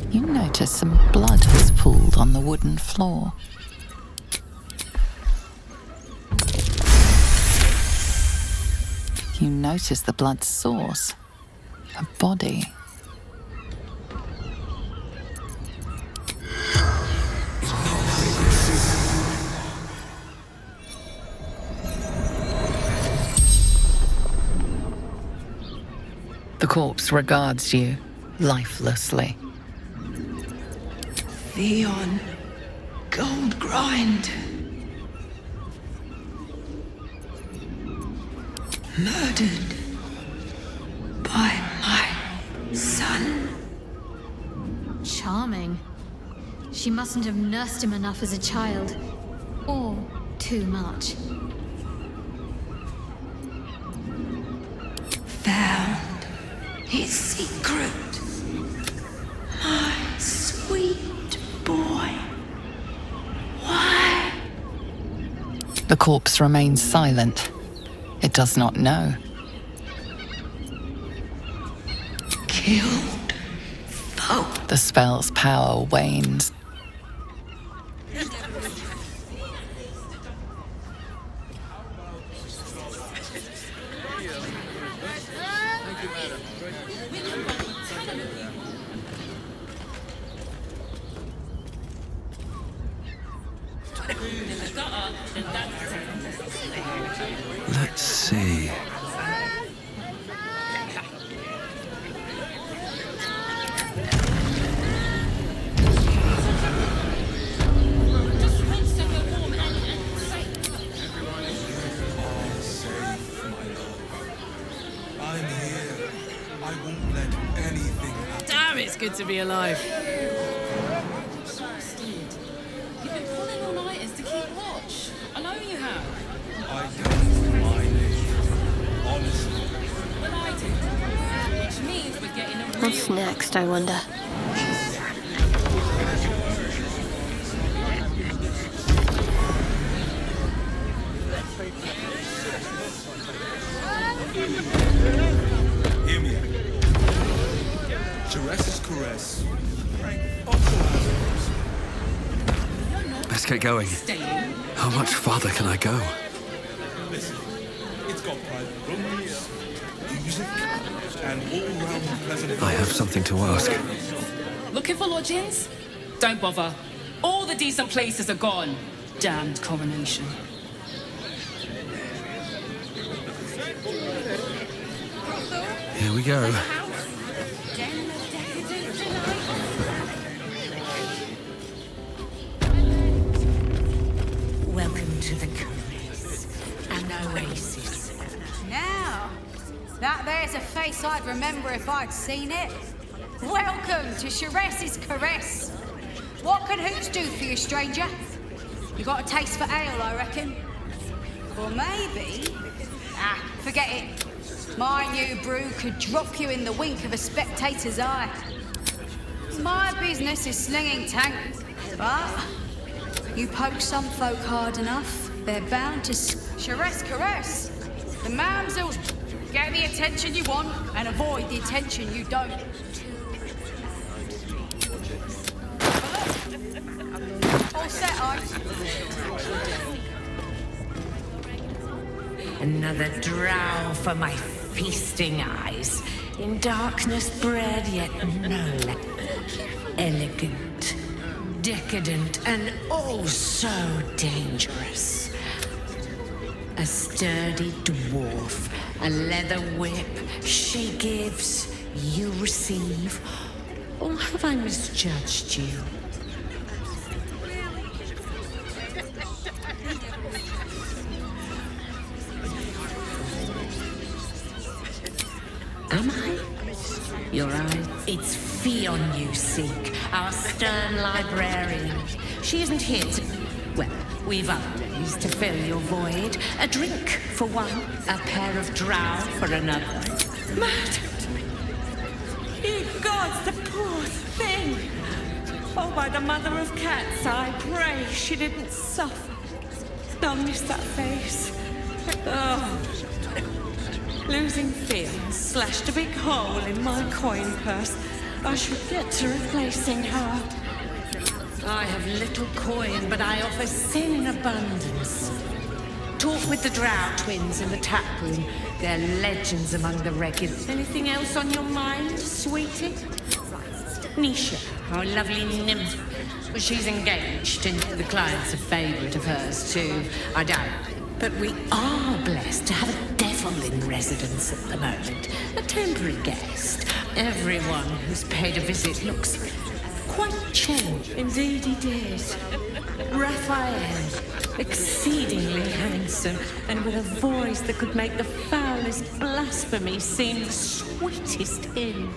You notice some blood has pooled on the wooden floor. You notice the blood's source, a body. The corpse regards you lifelessly. Theon Goldgrind. Murdered by my son. Charming. She mustn't have nursed him enough as a child. Or too much. Found his secret. My sweet boy. Why? The corpse remains silent. It does not know. Killed. Oh. The spell's power wanes. Let's see. Damn, it's good to be alive. You've been pulling all-nighters to keep watch. I know you have. I don't mind it. Honestly. Well, I do. Which means we're getting a What's next, I wonder? Hear me. Jerez's caress. Also Let's get going. How much farther can I go? Listen, it's got private rooms, music, and all-round pleasant... I have something to ask. Looking for lodgings? Don't bother. All the decent places are gone. Damned coronation. Here we go. Welcome to the Caress, an oasis. Now, that there's a face I'd remember if I'd seen it. Welcome to Sharess's Caress. What can Hoots do for you, stranger? You got a taste for ale, I reckon? Or maybe... forget it. My new brew could drop you in the wink of a spectator's eye. My business is slinging tank, but you poke some folk hard enough, they're bound to Sharess Caress. The mamsels get the attention you want and avoid the attention you don't. All set, eyes. Another drow for my feasting eyes. In darkness bred, yet no less elegant, decadent, and oh so dangerous. A sturdy dwarf, a leather whip. She gives, you receive. Or have I misjudged you? Am I? Your eyes? It's Fion you seek, our stern librarian. She isn't here to... Well, we've other ways to fill your void. A drink for one, a pair of drow for another. Murdered! Ye gods, the poor thing! Oh, by the mother of cats, I pray she didn't suffer. I'll miss that face. Oh... Losing Fion slashed a big hole in my coin purse. I should get to replacing her. I have little coin, but I offer sin in abundance. Talk with the Drow twins in the tap room. They're legends among the regulars. Anything else on your mind, sweetie? Nisha, our lovely nymph. Well, she's engaged, and the client's a favourite of hers, too. I doubt. But we are blessed to have a devil in residence at the moment. A temporary guest. Everyone who's paid a visit looks quite changed. Indeed he did. Raphael. Exceedingly handsome, and with a voice that could make the foulest blasphemy seem the sweetest hymn.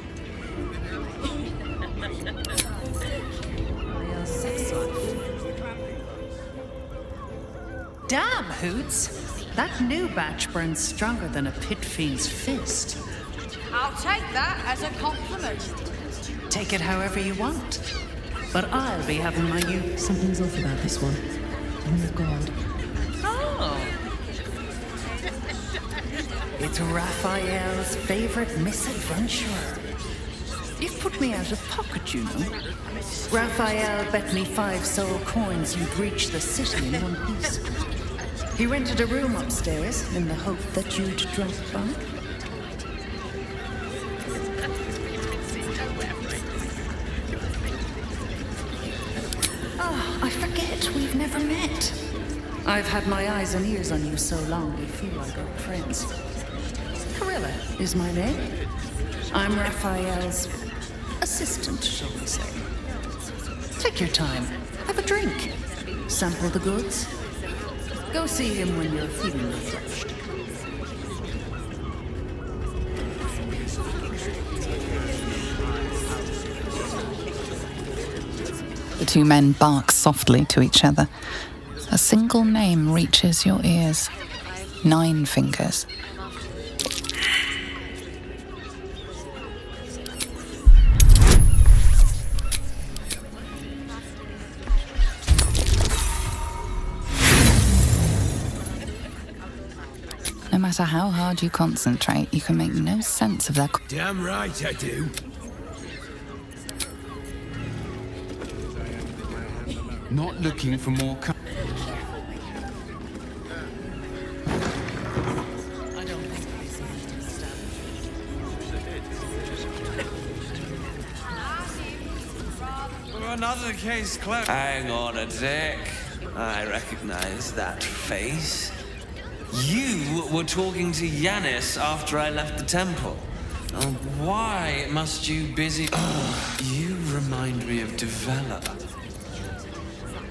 Damn, Hoots! That new batch burns stronger than a pit fiend's fist. I'll take that as a compliment. Take it however you want. But I'll be having my Something's off about this one. I'm the god. Oh! It's Raphael's favorite misadventurer. You've put me out of pocket, you know. Raphael bet me 5 soul coins you'd reach the city in one piece. He rented a room upstairs in the hope that you'd drop by. Oh, I forget we've never met. I've had my eyes and ears on you so long we feel like old friends. Carilla is my name. I'm Raphael's assistant, shall we say. Take your time. Have a drink. Sample the goods. Go see him when you're feeling refreshed. The two men bark softly to each other. A single name reaches your ears. 9 fingers. No matter how hard you concentrate, you can make no sense of their... Damn right I do. Not looking for more Another case closed. Hang on a sec. I recognize that face. You were talking to Yanis after I left the temple. Why must you busy... You remind me of Devella.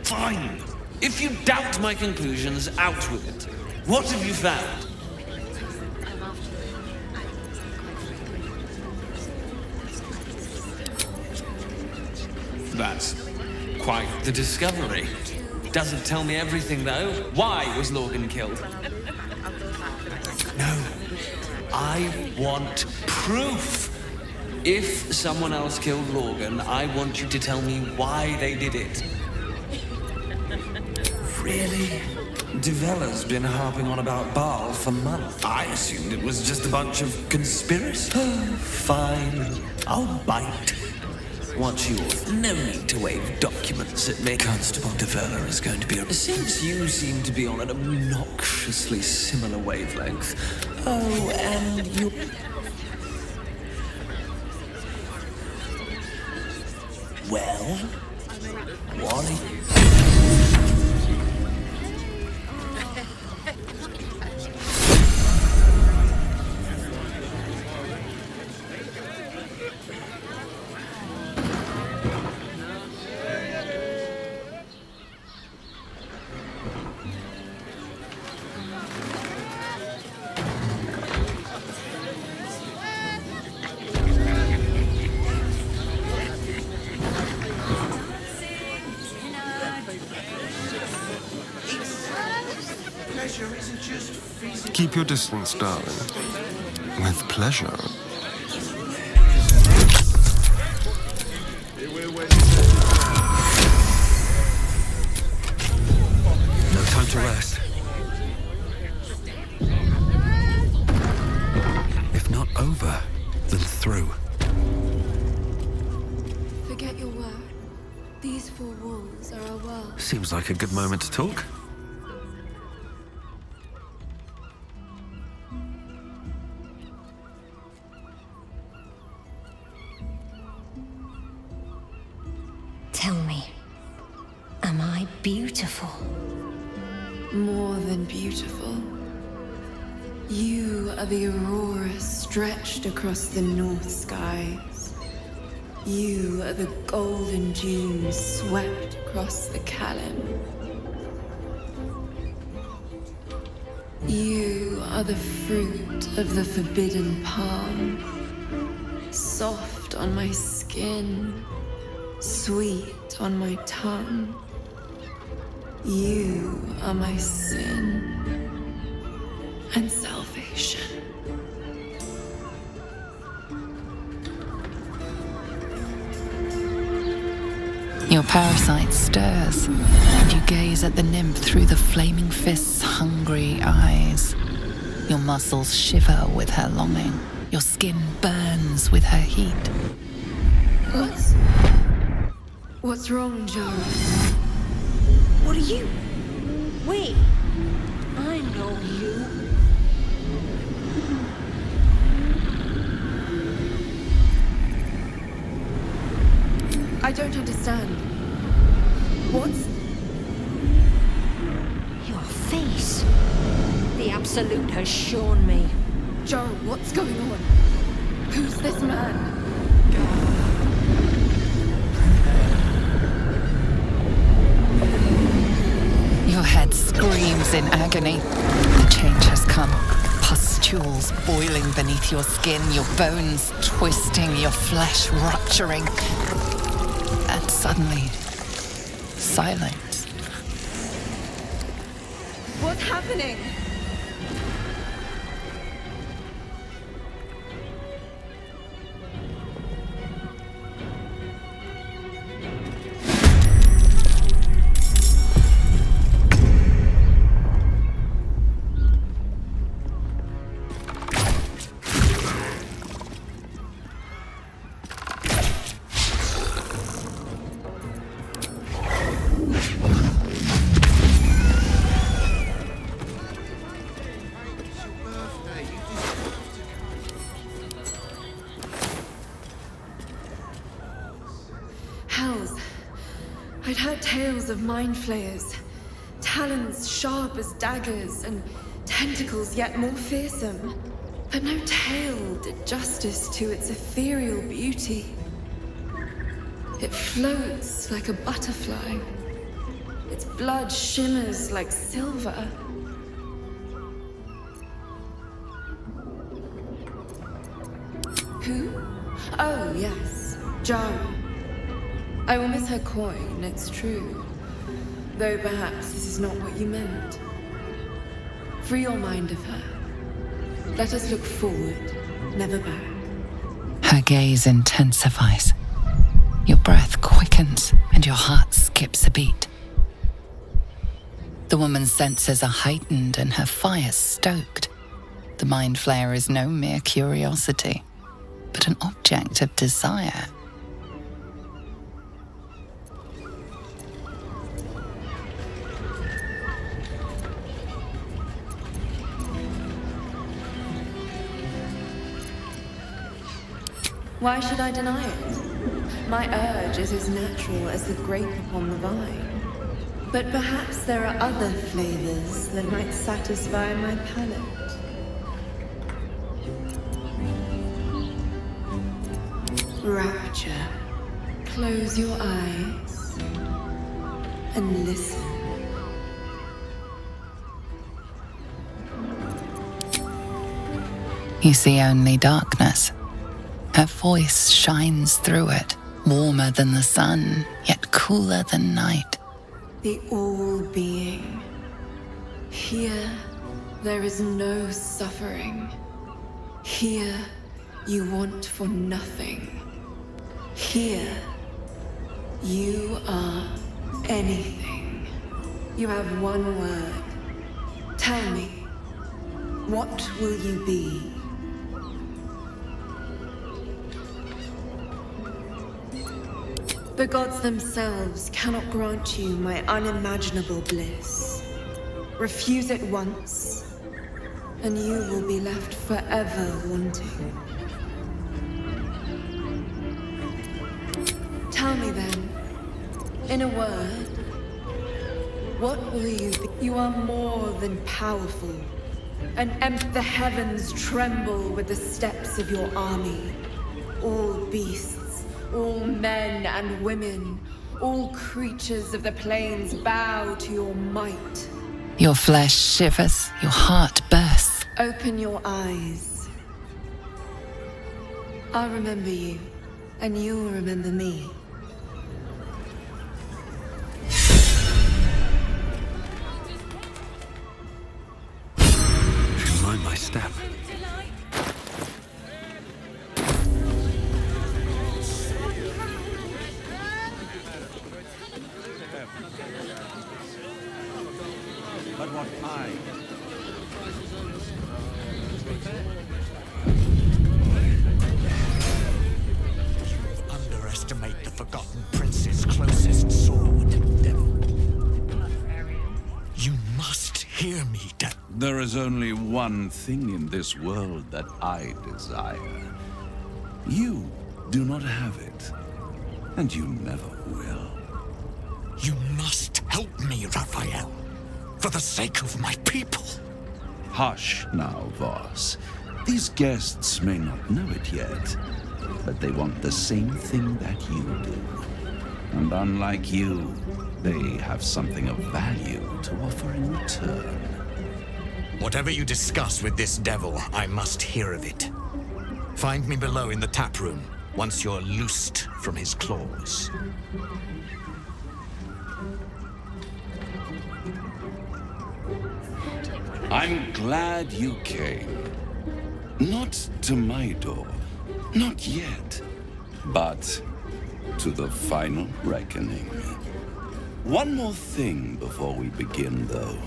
Fine. If you doubt my conclusions, out with it. What have you found? That's quite the discovery. Doesn't tell me everything, though. Why was Lorgan killed? No. I want proof. If someone else killed Lorgan, I want you to tell me why they did it. Really? Devella's been harping on about Baal for months. I assumed it was just a bunch of conspiracy. Fine. I'll bite. What's yours? No need to wave documents at me. Constable Devella is going to be... Since you seem to be on an obnoxiously similar wavelength. Oh, and you... Well? What are you... Keep your distance, darling. With pleasure. No time to rest. If not over, then through. Forget your word. These four walls are our world. Seems like a good moment to talk. Tell me, am I beautiful? More than beautiful. You are the aurora stretched across the north skies. You are the golden dunes swept across the Kalim. You are the fruit of the forbidden palm, soft on my skin, sweet on my tongue. You are my sin and salvation. Your parasite stirs, and you gaze at the nymph through the flaming fist's hungry eyes. Your muscles shiver with her longing. Your skin burns with her heat. What's wrong, Jara? What are you? Wait, I know you. I don't understand. What's... Your face. The Absolute has shown me. Jara, what's going on? Who's this man? Your head screams in agony. The change has come. Pustules boiling beneath your skin, your bones twisting, your flesh rupturing. And suddenly, silence. What's happening? I'd heard tales of mind flayers, talons sharp as daggers, and tentacles yet more fearsome. But no tale did justice to its ethereal beauty. It floats like a butterfly. Its blood shimmers like silver. Who? Oh, yes, Jara. I will miss her coin, it's true. Though perhaps this is not what you meant. Free your mind of her. Let us look forward, never back. Her gaze intensifies. Your breath quickens and your heart skips a beat. The woman's senses are heightened and her fire stoked. The mind flayer is no mere curiosity, but an object of desire. Why should I deny it? My urge is as natural as the grape upon the vine. But perhaps there are other flavors that might satisfy my palate. Rapture. Close your eyes and listen. You see only darkness. Her voice shines through it, warmer than the sun, yet cooler than night. The all-being. Here, there is no suffering. Here, you want for nothing. Here, you are anything. You have one word. Tell me, what will you be? The gods themselves cannot grant you my unimaginable bliss. Refuse it once, and you will be left forever wanting. Tell me then, in a word, what will you be? You are more than powerful. The heavens tremble with the steps of your army. All beasts, all men and women, all creatures of the plains bow to your might. Your flesh shivers, your heart bursts. Open your eyes. I'll remember you, and you'll remember me. Mind my step. But what I... Underestimate the Forgotten Prince's closest sword, devil. You must hear me, devil. There is only one thing in this world that I desire. You do not have it, and you never will. You must help me, Raphael, for the sake of my people. Hush now, Voss. These guests may not know it yet, but they want the same thing that you do. And unlike you, they have something of value to offer in return. Whatever you discuss with this devil, I must hear of it. Find me below in the tap room, once you're loosed from his claws. I'm glad you came. Not to my door, not yet, but to the final reckoning. One more thing before we begin, though.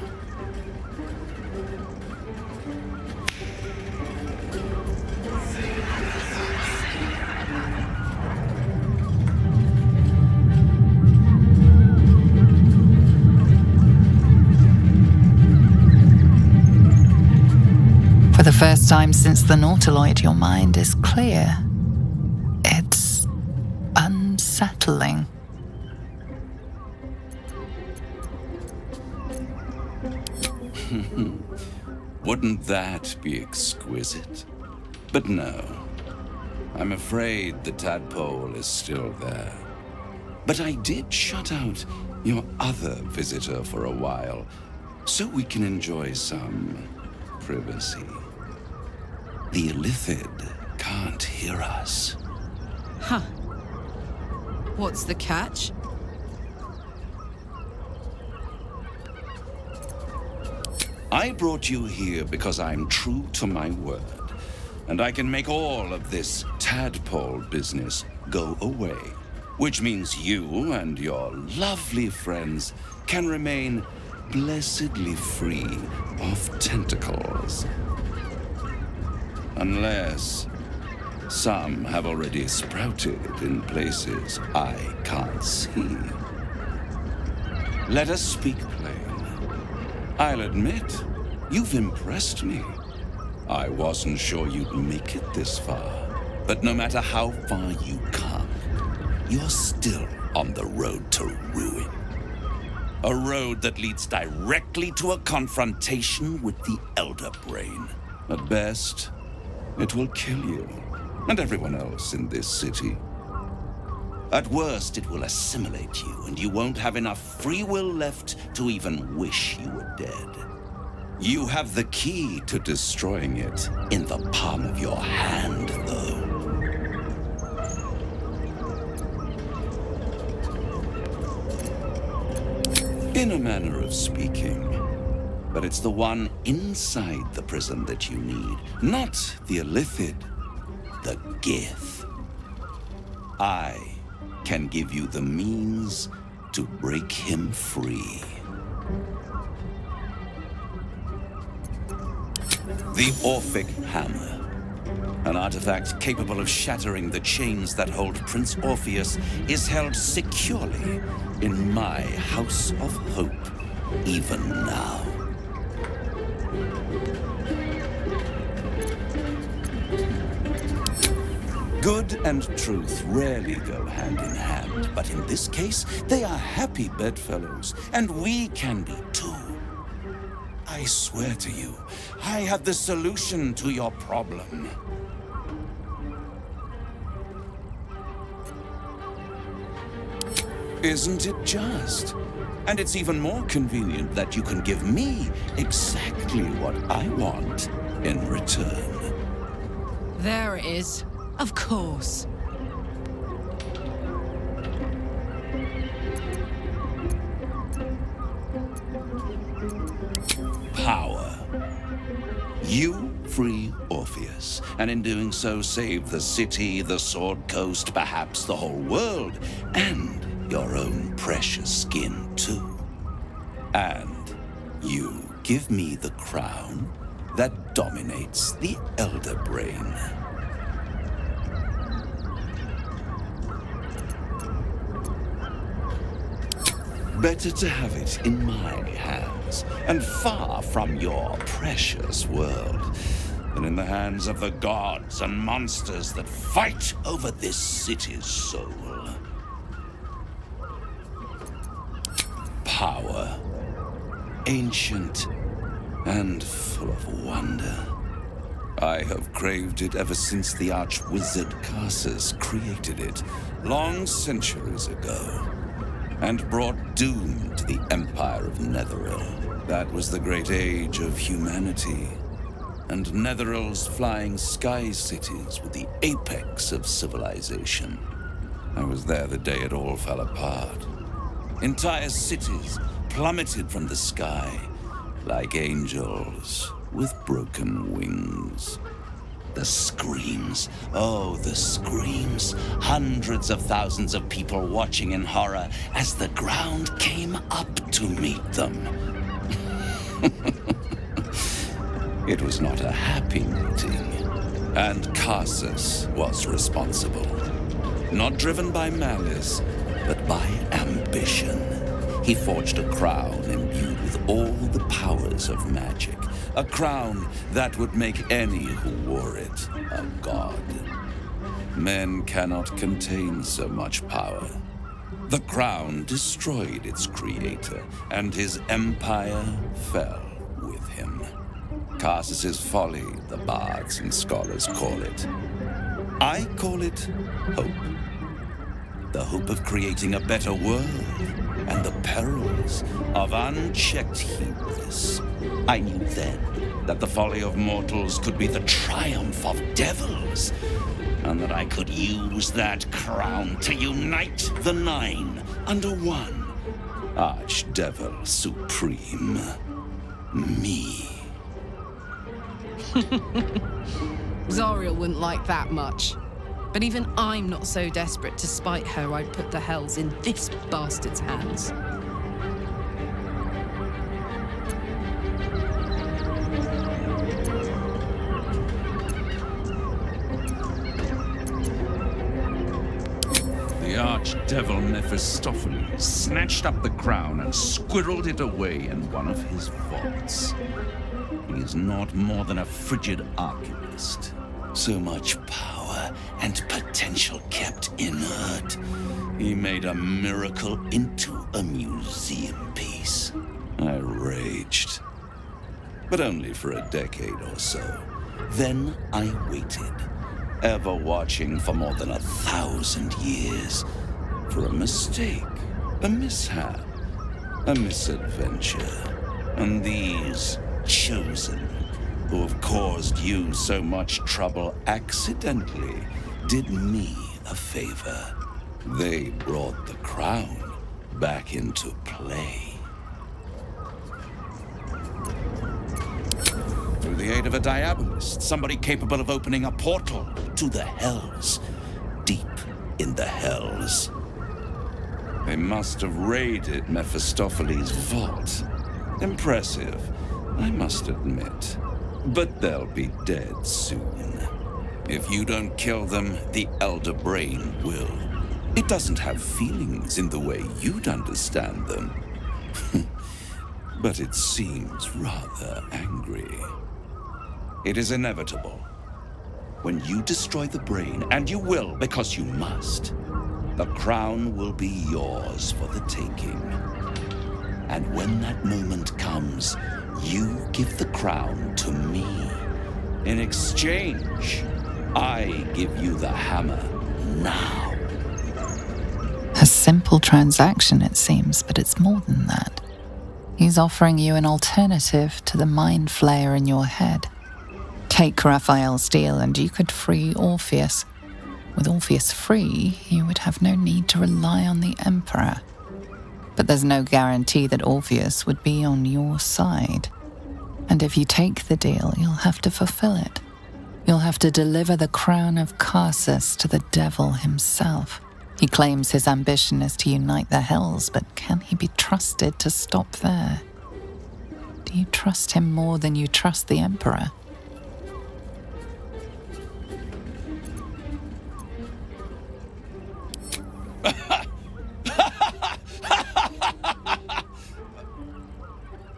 For the first time since the Nautiloid, your mind is clear. It's unsettling. Wouldn't that be exquisite? But no. I'm afraid the tadpole is still there. But I did shut out your other visitor for a while, so we can enjoy some privacy. The Illithid can't hear us. Huh. What's the catch? I brought you here because I'm true to my word, and I can make all of this tadpole business go away, which means you and your lovely friends can remain blessedly free of tentacles. Unless some have already sprouted in places I can't see. Let us speak plain. I'll admit, you've impressed me. I wasn't sure you'd make it this far, but no matter how far you come, you're still on the road to ruin. A road that leads directly to a confrontation with the Elder Brain. At best, it will kill you and everyone else in this city. At worst, it will assimilate you, and you won't have enough free will left to even wish you were dead. You have the key to destroying it in the palm of your hand, though. In a manner of speaking. But it's the one inside the prison that you need, not the Illithid, the Gith. I can give you the means to break him free. The Orphic Hammer, an artifact capable of shattering the chains that hold Prince Orpheus, is held securely in my House of Hope, even now. Good and truth rarely go hand in hand, but in this case, they are happy bedfellows, and we can be too. I swear to you, I have the solution to your problem. Isn't it just? And it's even more convenient that you can give me exactly what I want in return. There it is. Of course. Power. You free Orpheus, and in doing so save the city, the Sword Coast, perhaps the whole world, and your own precious skin too. And you give me the crown that dominates the Elder Brain. Better to have it in my hands, and far from your precious world, than in the hands of the gods and monsters that fight over this city's soul. Power, ancient and full of wonder. I have craved it ever since the arch-wizard Carsus created it, long centuries ago, and brought doom to the Empire of Netheril. That was the great age of humanity, and Netheril's flying sky cities were the apex of civilization. I was there the day it all fell apart. Entire cities plummeted from the sky like angels with broken wings. The screams, oh, the screams. Hundreds of thousands of people watching in horror as the ground came up to meet them. It was not a happy meeting, and Carsus was responsible. Not driven by malice, but by ambition. He forged a crown imbued with all the powers of magic. A crown that would make any who wore it a god. Men cannot contain so much power. The crown destroyed its creator, and his empire fell with Karsus's folly, the bards and scholars call it. I call it hope. The hope of creating a better world, and the perils of unchecked hubris. I knew then that the folly of mortals could be the triumph of devils, and that I could use that crown to unite the Nine under one Archdevil Supreme. Me. Zariel wouldn't like that much. But even I'm not so desperate to spite her I'd put the hells in this bastard's hands. The archdevil Mephistopheles snatched up the crown and squirreled it away in one of his vaults. He is not more than a frigid archivist. So much power and potential kept inert. He made a miracle into a museum piece. I raged. But only for a decade or so. Then I waited, ever watching for more than 1,000 years, for a mistake, a mishap, a misadventure. And these chosen, who have caused you so much trouble accidentally, did me a favor. They brought the crown back into play. Through the aid of a diabolist, somebody capable of opening a portal to the hells, deep in the hells. They must have raided Mephistopheles' vault. Impressive, I must admit. But they'll be dead soon. If you don't kill them, the Elder Brain will. It doesn't have feelings in the way you'd understand them. But it seems rather angry. It is inevitable. When you destroy the brain, and you will because you must, the crown will be yours for the taking. And when that moment comes, you give the crown to me. In exchange, I give you the hammer now. A simple transaction, it seems, but it's more than that. He's offering you an alternative to the mind flayer in your head. Take Raphael's deal and you could free Orpheus. With Orpheus free, you would have no need to rely on the Emperor. But there's no guarantee that Orpheus would be on your side. And if you take the deal, you'll have to fulfill it. You'll have to deliver the crown of Karsus to the devil himself. He claims his ambition is to unite the hells, but can he be trusted to stop there? Do you trust him more than you trust the Emperor?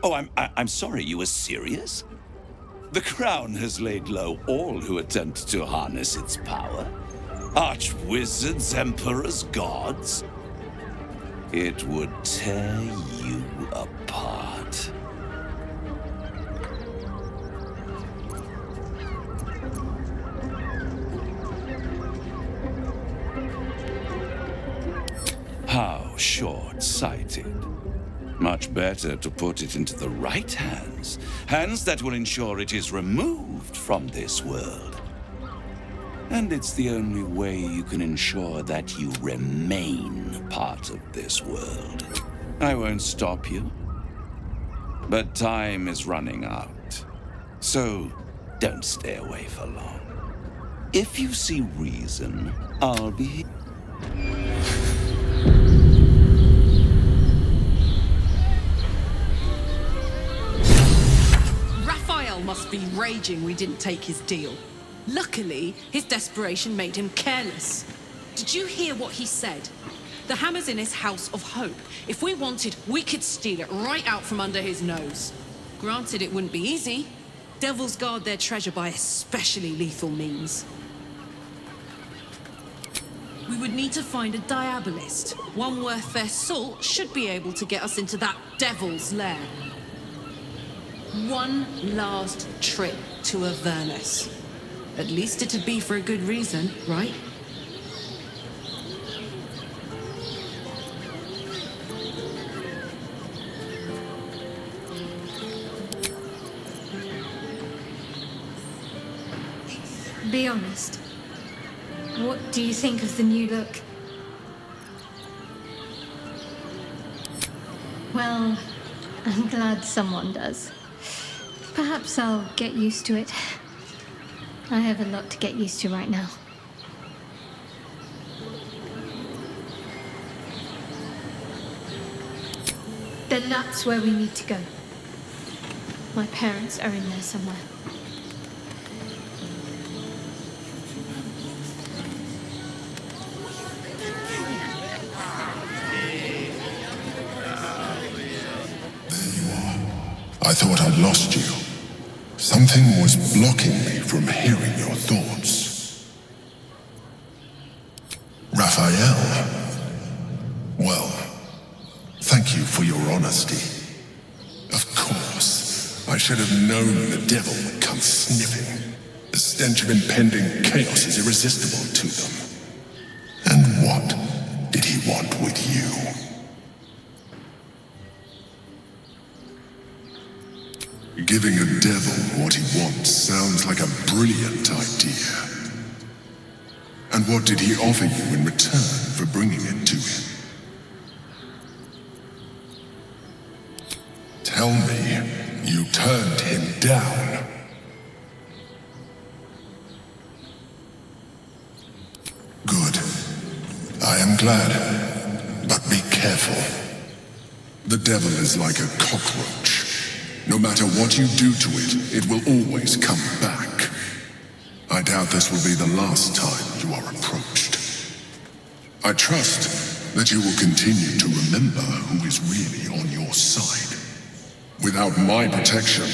Oh, I'm sorry, you were serious? The crown has laid low all who attempt to harness its power. Archwizards, emperors, gods. It would tear you apart. How short-sighted. Much better to put it into the right hands. Hands that will ensure it is removed from this world. And it's the only way you can ensure that you remain part of this world. I won't stop you. But time is running out. So don't stay away for long. If you see reason, I'll be... Raphael must be raging we didn't take his deal. Luckily, his desperation made him careless. Did you hear what he said? The hammer's in his house of hope. If we wanted, we could steal it right out from under his nose. Granted, it wouldn't be easy. Devils guard their treasure by especially lethal means. We would need to find a diabolist. One worth their salt should be able to get us into that devil's lair. One last trip to Avernus. At least it'd be for a good reason, right? Be honest. What do you think of the new look? Well, I'm glad someone does. Perhaps I'll get used to it. I have a lot to get used to right now. Then that's where we need to go. My parents are in there somewhere. I thought I'd lost you. Something was blocking me from hearing your thoughts. Raphael? Well, thank you for your honesty. Of course, I should have known the devil would come sniffing. The stench of impending chaos is irresistible to them. And what did he want with you? Giving a devil what he wants sounds like a brilliant idea. And what did he offer you in return for bringing it to him? Tell me you turned him down. Good. I am glad. But be careful. The devil is like a cockroach. No matter what you do to it, it will always come back. I doubt this will be the last time you are approached. I trust that you will continue to remember who is really on your side. Without my protection,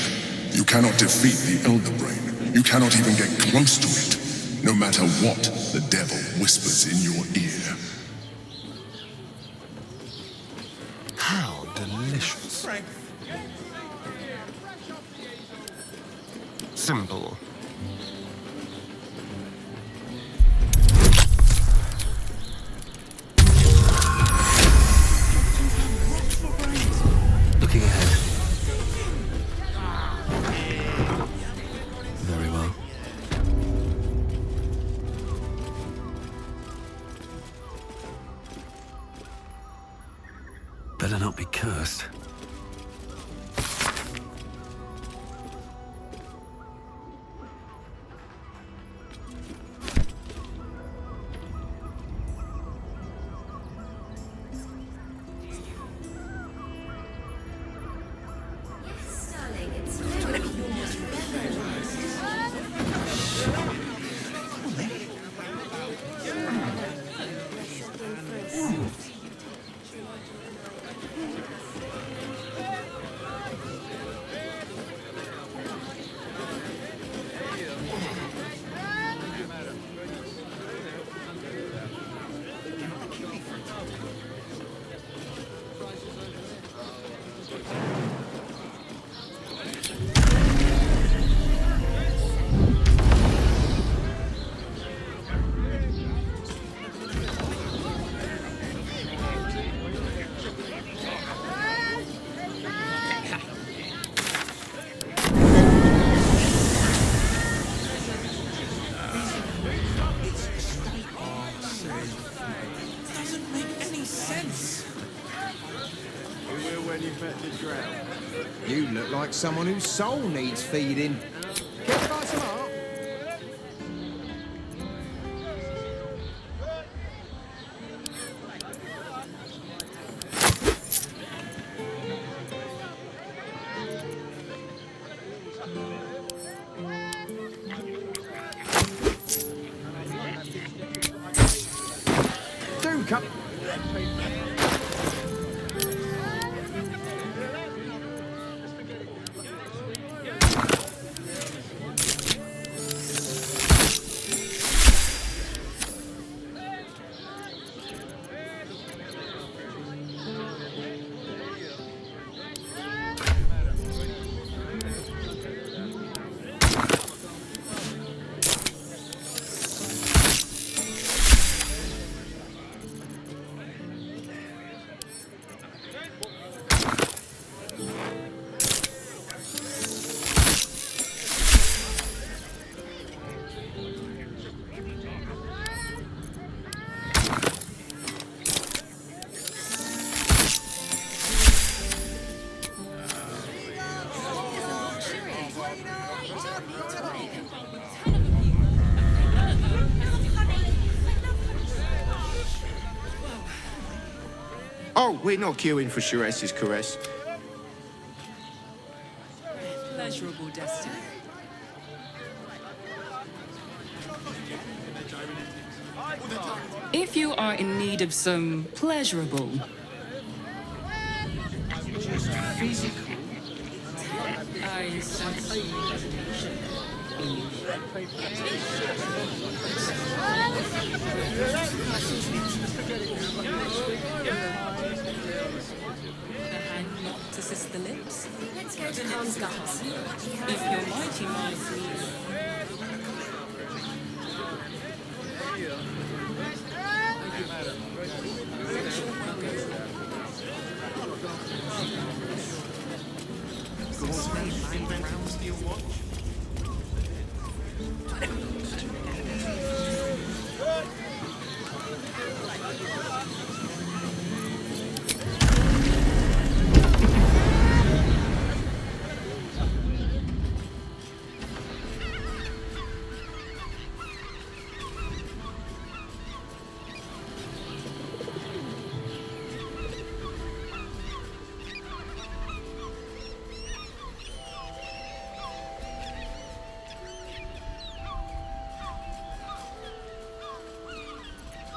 you cannot defeat the Elder Brain. You cannot even get close to it, no matter what the devil whispers in your ear. How delicious. Simple. Looking ahead. Very well. Better not be cursed. You look like someone whose soul needs feeding. Care to buy some art? Do come. Oh, we're not queuing for Shires's caress. Pleasurable destiny. If you are in need of some pleasurable, physical, I sense hesitation in you. The hand not to assist the lips. Let's go to Khan's guts. If your mighty minds need.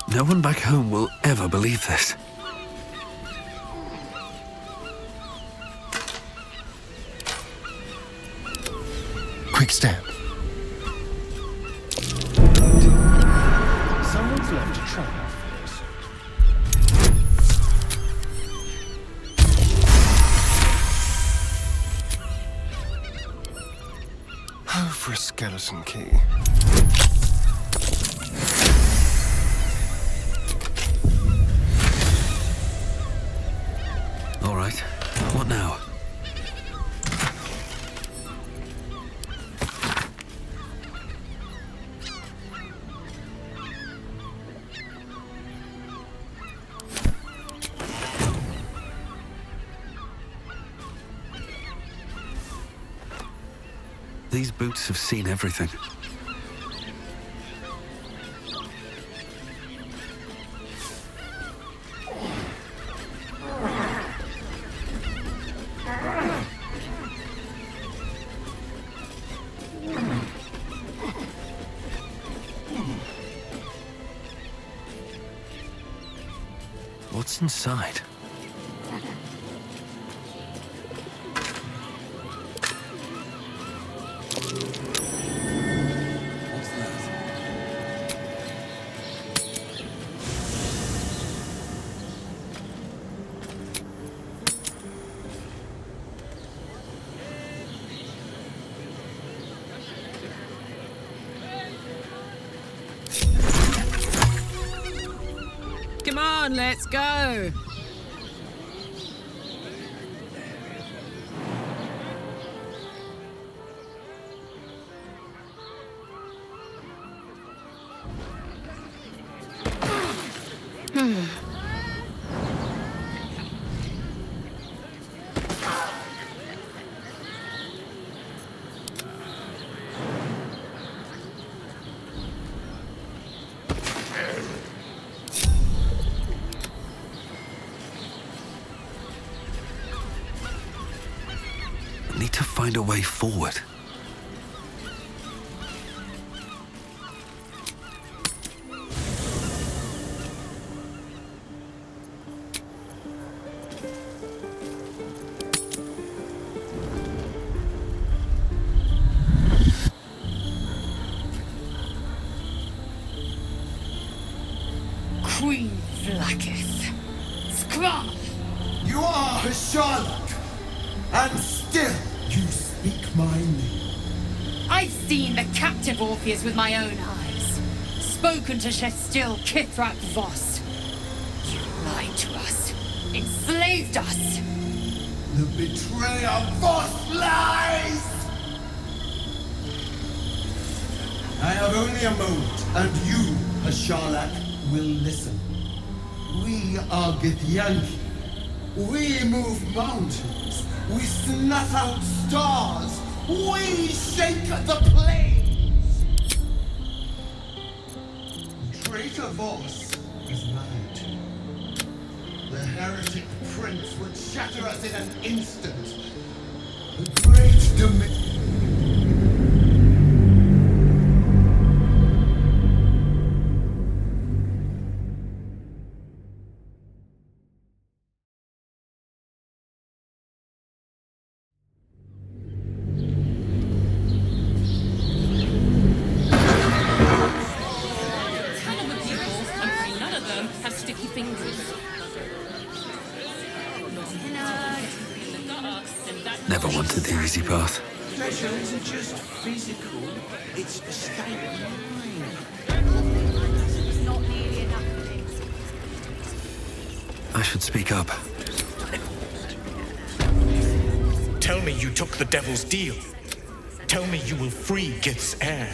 No one back home will ever believe this. Quick step. Someone's left a trail for us. Oh, for a skeleton key. All right, what now? These boots have seen everything. What's inside? Come on, let's go. Need to find a way forward. Queen Vlaakith. Scrap! You are a Charlotte, and still you speak my name. I've seen the captive Orpheus with my own eyes. Spoken to Shestil Kithrak Voss. You lied to us. Enslaved us. The betrayer Voss lies! I have only a moment, and you, a Charlotte, will listen. We are Githyanki. We move mountains. We snuff out stars. We shake the plains. Traitor Voss is lied. The heretic prince would shatter us in an instant. The great Never wanted the easy path. Pleasure isn't just physical, it's a state of mind. It's not nearly enough for him. I should speak up. Tell me you took the devil's deal. Tell me you will free Gith's heir.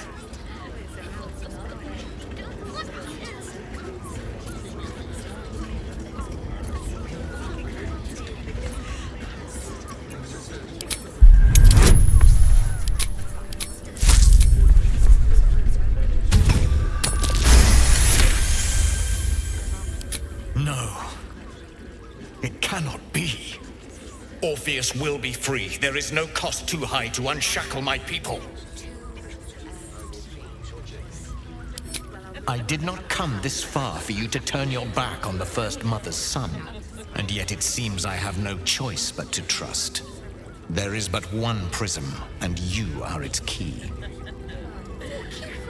No. It cannot be. Orpheus will be free. There is no cost too high to unshackle my people. I did not come this far for you to turn your back on the First Mother's son. And yet it seems I have no choice but to trust. There is but one prism, and you are its key.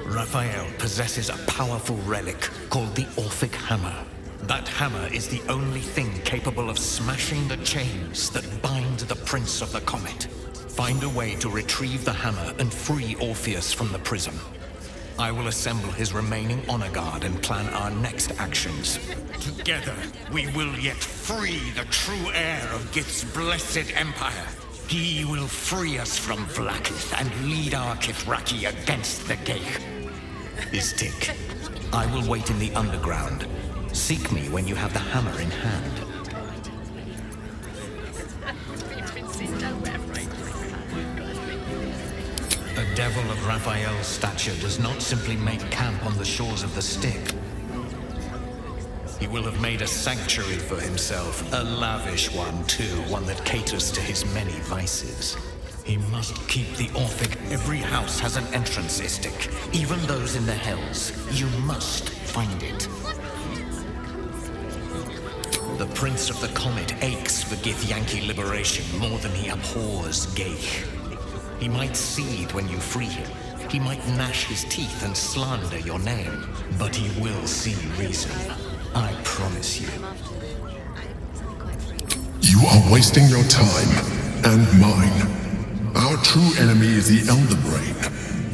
Raphael possesses a powerful relic called the Orphic Hammer. That hammer is the only thing capable of smashing the chains that bind the Prince of the Comet. Find a way to retrieve the hammer and free Orpheus from the prism. I will assemble his remaining honor guard and plan our next actions. Together, we will yet free the true heir of Gith's blessed empire. He will free us from Vlaakith and lead our Kithraki against the Geich. Istik, I will wait in the underground. Seek me when you have the hammer in hand. A devil of Raphael's stature does not simply make camp on the shores of the Styx. He will have made a sanctuary for himself, a lavish one too, one that caters to his many vices. He must keep the Orphic. Every house has an entrance, Istik, even those in the Hells. You must find it. The Prince of the Comet aches for Githyanki liberation more than he abhors Geich. He might seethe when you free him. He might gnash his teeth and slander your name. But he will see reason. I promise you. You are wasting your time, and mine. Our true enemy is the Elder Brain.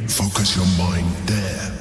Focus your mind there.